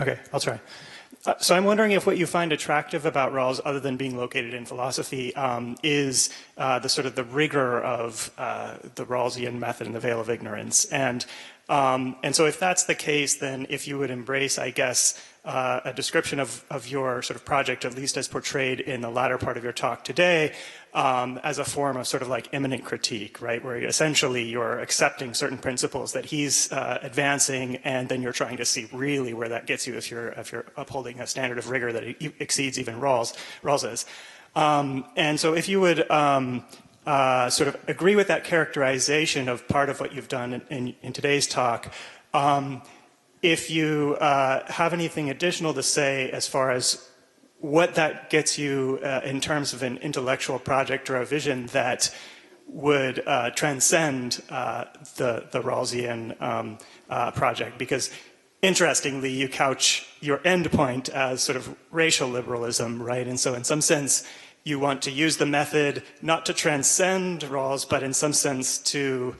Okay, I'll try. So I'm wondering if what you find attractive about Rawls, other than being located in philosophy, is the sort of the rigor of the Rawlsian method in the veil of ignorance. And so if that's the case, then if you would embrace, I guess, a description of your sort of project, at least as portrayed in the latter part of your talk today, as a form of sort of like immanent critique, right? Where essentially you're accepting certain principles that he's advancing, and then you're trying to see really where that gets you if you're upholding a standard of rigor that exceeds even Rawls's. And so if you would sort of agree with that characterization of part of what you've done in today's talk. If you have anything additional to say as far as what that gets you in terms of an intellectual project or a vision that would transcend the Rawlsian project, because interestingly, you couch your endpoint as sort of racial liberalism, right? And so in some sense, you want to use the method not to transcend Rawls, but in some sense to,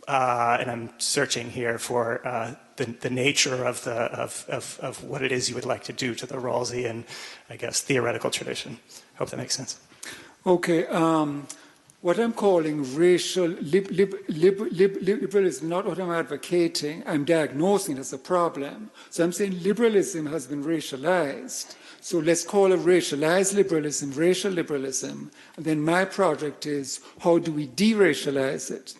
and I'm searching here for the nature of what it is you would like to do to the Rawlsian, I guess, theoretical tradition. I hope that makes sense. Okay. What I'm calling racial liberalism, not what I'm advocating, I'm diagnosing it as a problem. So I'm saying liberalism has been racialized. So let's call it racialized liberalism, racial liberalism. And then my project is, how do we de-racialize it?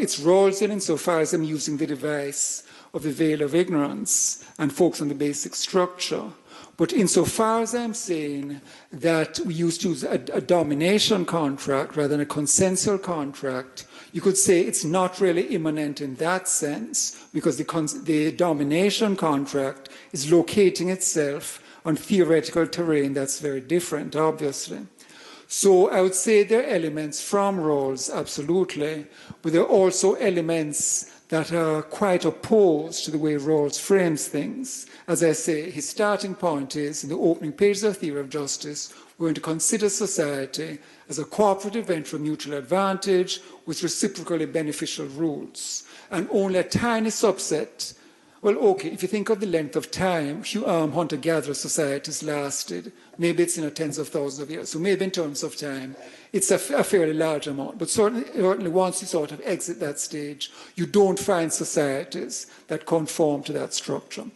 It's Rawlsian insofar as I'm using the device of the veil of ignorance and focus on the basic structure. But insofar as I'm saying that we used to use a domination contract rather than a consensual contract, you could say it's not really immanent in that sense, because the domination contract is locating itself on theoretical terrain that's very different, obviously. So I would say there are elements from Rawls, absolutely, but there are also elements that are quite opposed to the way Rawls frames things. As I say, his starting point is, in the opening pages of Theory of Justice, we're going to consider society as a cooperative venture of mutual advantage with reciprocally beneficial rules. And only a tiny subset, well, okay, if you think of the length of time hunter-gatherer societies lasted, maybe it's tens of thousands of years. So maybe in terms of time, it's a fairly large amount. But certainly once you sort of exit that stage, you don't find societies that conform to that structure.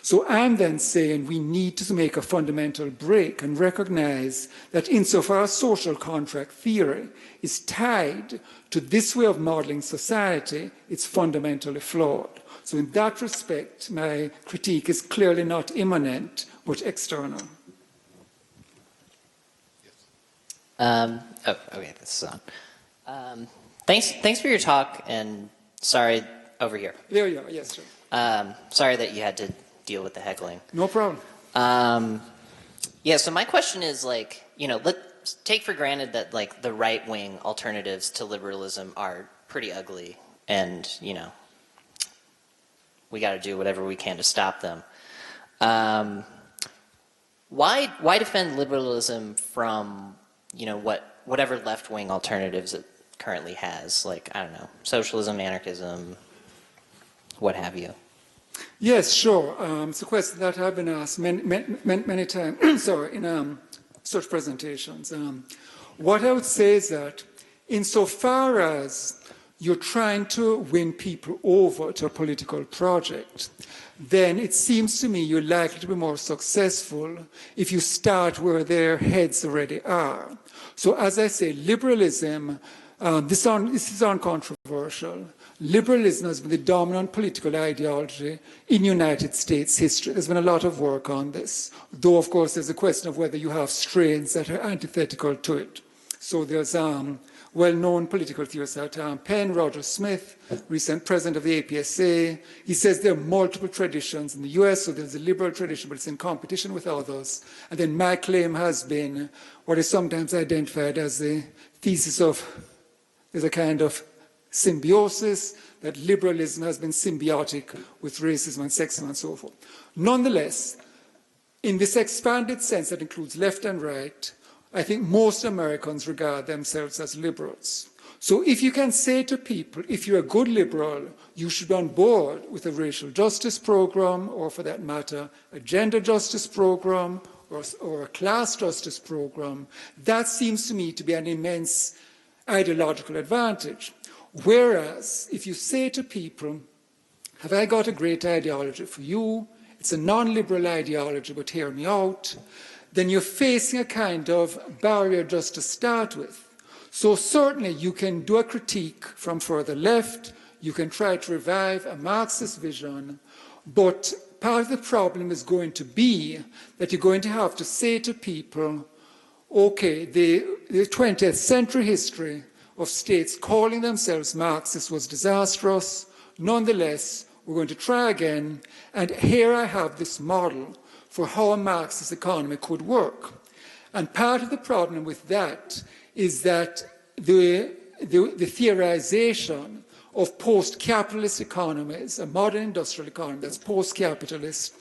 So I'm then saying we need to make a fundamental break and recognize that insofar as social contract theory is tied to this way of modeling society, it's fundamentally flawed. So in that respect, my critique is clearly not immanent, but external. Okay, this is on. Thanks for your talk, and sorry, over here. There you are, yes, sir. Sorry that you had to deal with the heckling. No problem. Yeah, so my question is, let's take for granted that, the right-wing alternatives to liberalism are pretty ugly, and, we got to do whatever we can to stop them. Why defend liberalism from, whatever left-wing alternatives it currently has? I don't know, socialism, anarchism, what have you. Yes, sure. It's a question that I've been asked many times, sorry, in such presentations. What I would say is that insofar as you're trying to win people over to a political project, then it seems to me you're likely to be more successful if you start where their heads already are. So as I say, liberalism, this is uncontroversial. Liberalism has been the dominant political ideology in United States history. There's been a lot of work on this, though of course there's a question of whether you have strains that are antithetical to it. So there's well-known political theorists at Penn, Roger Smith, recent president of the APSA. He says there are multiple traditions in the US, so there's a liberal tradition, but it's in competition with others. And then my claim has been what is sometimes identified as the thesis of, there's a kind of symbiosis, that liberalism has been symbiotic with racism and sexism and so forth. Nonetheless, in this expanded sense that includes left and right, I think most Americans regard themselves as liberals. So if you can say to people, if you're a good liberal, you should be on board with a racial justice program, or for that matter, a gender justice program, or a class justice program, that seems to me to be an immense ideological advantage. Whereas if you say to people, have I got a great ideology for you? It's a non-liberal ideology, but hear me out. Then you're facing a kind of barrier just to start with. So certainly you can do a critique from further left, you can try to revive a Marxist vision, but part of the problem is going to be that you're going to have to say to people, okay, the 20th century history of states calling themselves Marxist was disastrous. Nonetheless, we're going to try again. And here I have this model for how a Marxist economy could work. And part of the problem with that is that the theorization of post-capitalist economies, a modern industrial economy that's post-capitalist,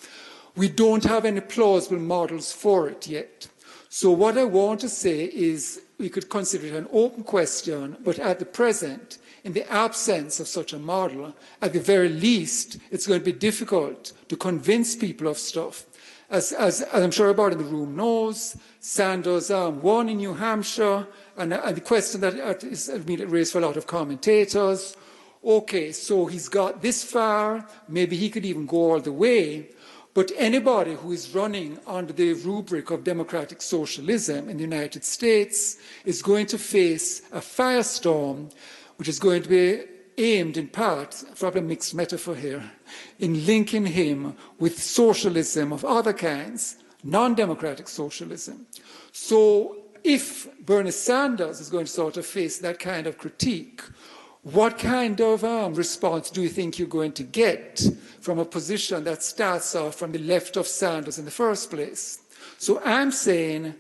we don't have any plausible models for it yet. So what I want to say is we could consider it an open question, but at the present, in the absence of such a model, at the very least, it's going to be difficult to convince people of stuff. As I'm sure everybody in the room knows, Sanders won in New Hampshire, and the question that is immediately raised for a lot of commentators, okay, so he's got this far, maybe he could even go all the way, but anybody who is running under the rubric of democratic socialism in the United States is going to face a firestorm, which is going to be aimed in part, probably a mixed metaphor here, in linking him with socialism of other kinds, non-democratic socialism. So if Bernie Sanders is going to sort of face that kind of critique, what kind of response do you think you're going to get from a position that starts off from the left of Sanders in the first place? So I'm saying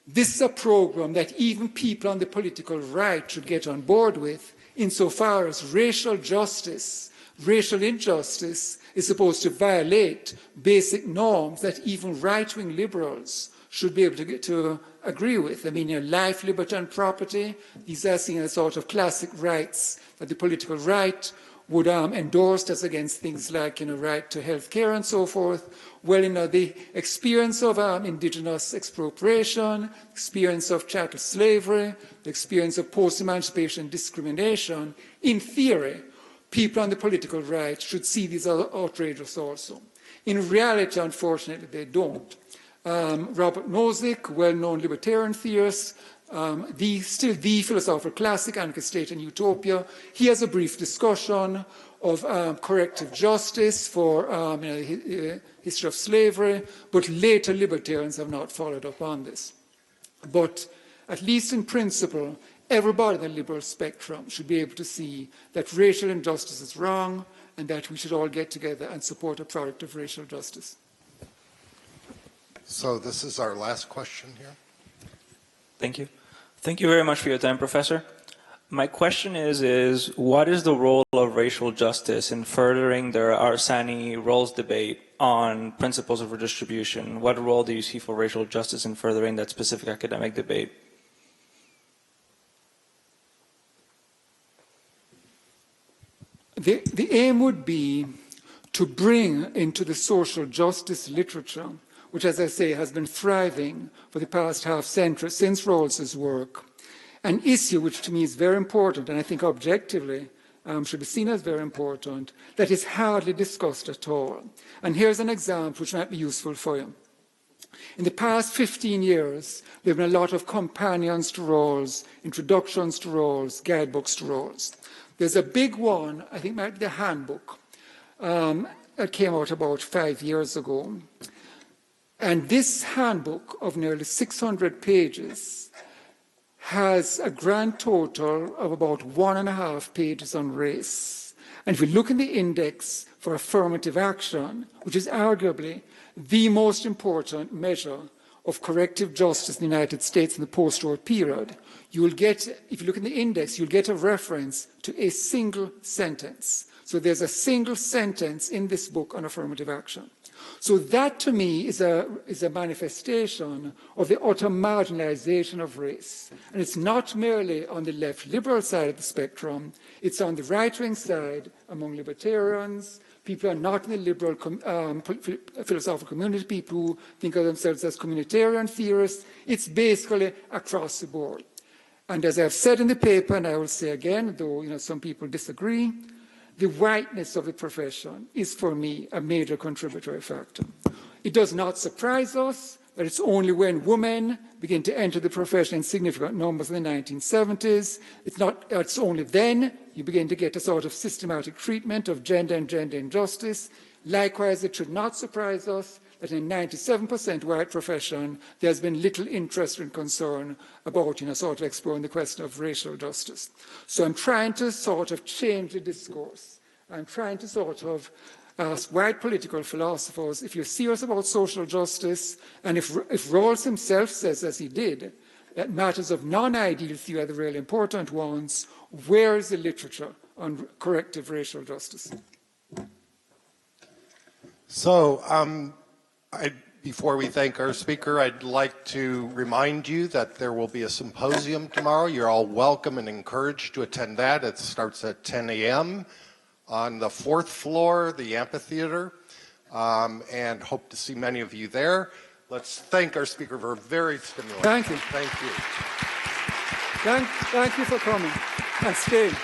this is a program that even people on the political right should get on board with, insofar as racial justice, racial injustice is supposed to violate basic norms that even right-wing liberals should be able to get to agree with. I mean, your life, liberty, and property, these are seen as sort of classic rights that the political right would endorse as against things like, right to health care and so forth. Well, the experience of indigenous expropriation, experience of chattel slavery, the experience of post-emancipation discrimination, in theory, people on the political right should see these as outrageous also. In reality, unfortunately, they don't. Robert Nozick, well-known libertarian theorist, still the philosopher classic, Anarchist State and Utopia, he has a brief discussion of corrective justice for history of slavery, but later libertarians have not followed up on this. But at least in principle, everybody in the liberal spectrum should be able to see that racial injustice is wrong and that we should all get together and support a product of racial justice. So this is our last question here. Thank you. Thank you very much for your time, Professor. My question is what is the role of racial justice in furthering the Arsani-Rawls debate on principles of redistribution? What role do you see for racial justice in furthering that specific academic debate? The aim would be to bring into the social justice literature, which, as I say, has been thriving for the past half-century since Rawls's work, an issue which to me is very important, and I think objectively should be seen as very important, that is hardly discussed at all. And here's an example which might be useful for you. In the past 15 years, there have been a lot of companions to Rawls, introductions to Rawls, guidebooks to Rawls. There's a big one, I think might be the handbook, that came out about 5 years ago. And this handbook of nearly 600 pages has a grand total of about 1.5 pages on race. And if we look in the index for affirmative action, which is arguably the most important measure of corrective justice in the United States in the post-war period, you will get, if you look in the index, you'll get a reference to a single sentence. So there's a single sentence in this book on affirmative action. So that, to me, is a manifestation of the utter marginalization of race. And it's not merely on the left liberal side of the spectrum, it's on the right-wing side among libertarians, people who are not in the liberal philosophical community, people who think of themselves as communitarian theorists. It's basically across the board. And as I've said in the paper, and I will say again, though some people disagree, the whiteness of the profession is, for me, a major contributory factor. It does not surprise us that it's only when women begin to enter the profession in significant numbers in the 1970s, it's only then you begin to get a sort of systematic treatment of gender and gender injustice. Likewise, it should not surprise us that in a 97% white profession, there's been little interest and concern about, sort of exploring the question of racial justice. So I'm trying to sort of change the discourse. I'm trying to sort of ask white political philosophers, if you're serious about social justice, and if Rawls himself says, as he did, that matters of non-ideal theory are the really important ones, where is the literature on corrective racial justice? So, before we thank our speaker, I'd like to remind you that there will be a symposium tomorrow. You're all welcome and encouraged to attend that. It starts at 10 a.m. on the 4th floor, the amphitheater, and hope to see many of you there. Let's thank our speaker for a very stimulating. Thank you. Thank you. Thank you for coming and staying.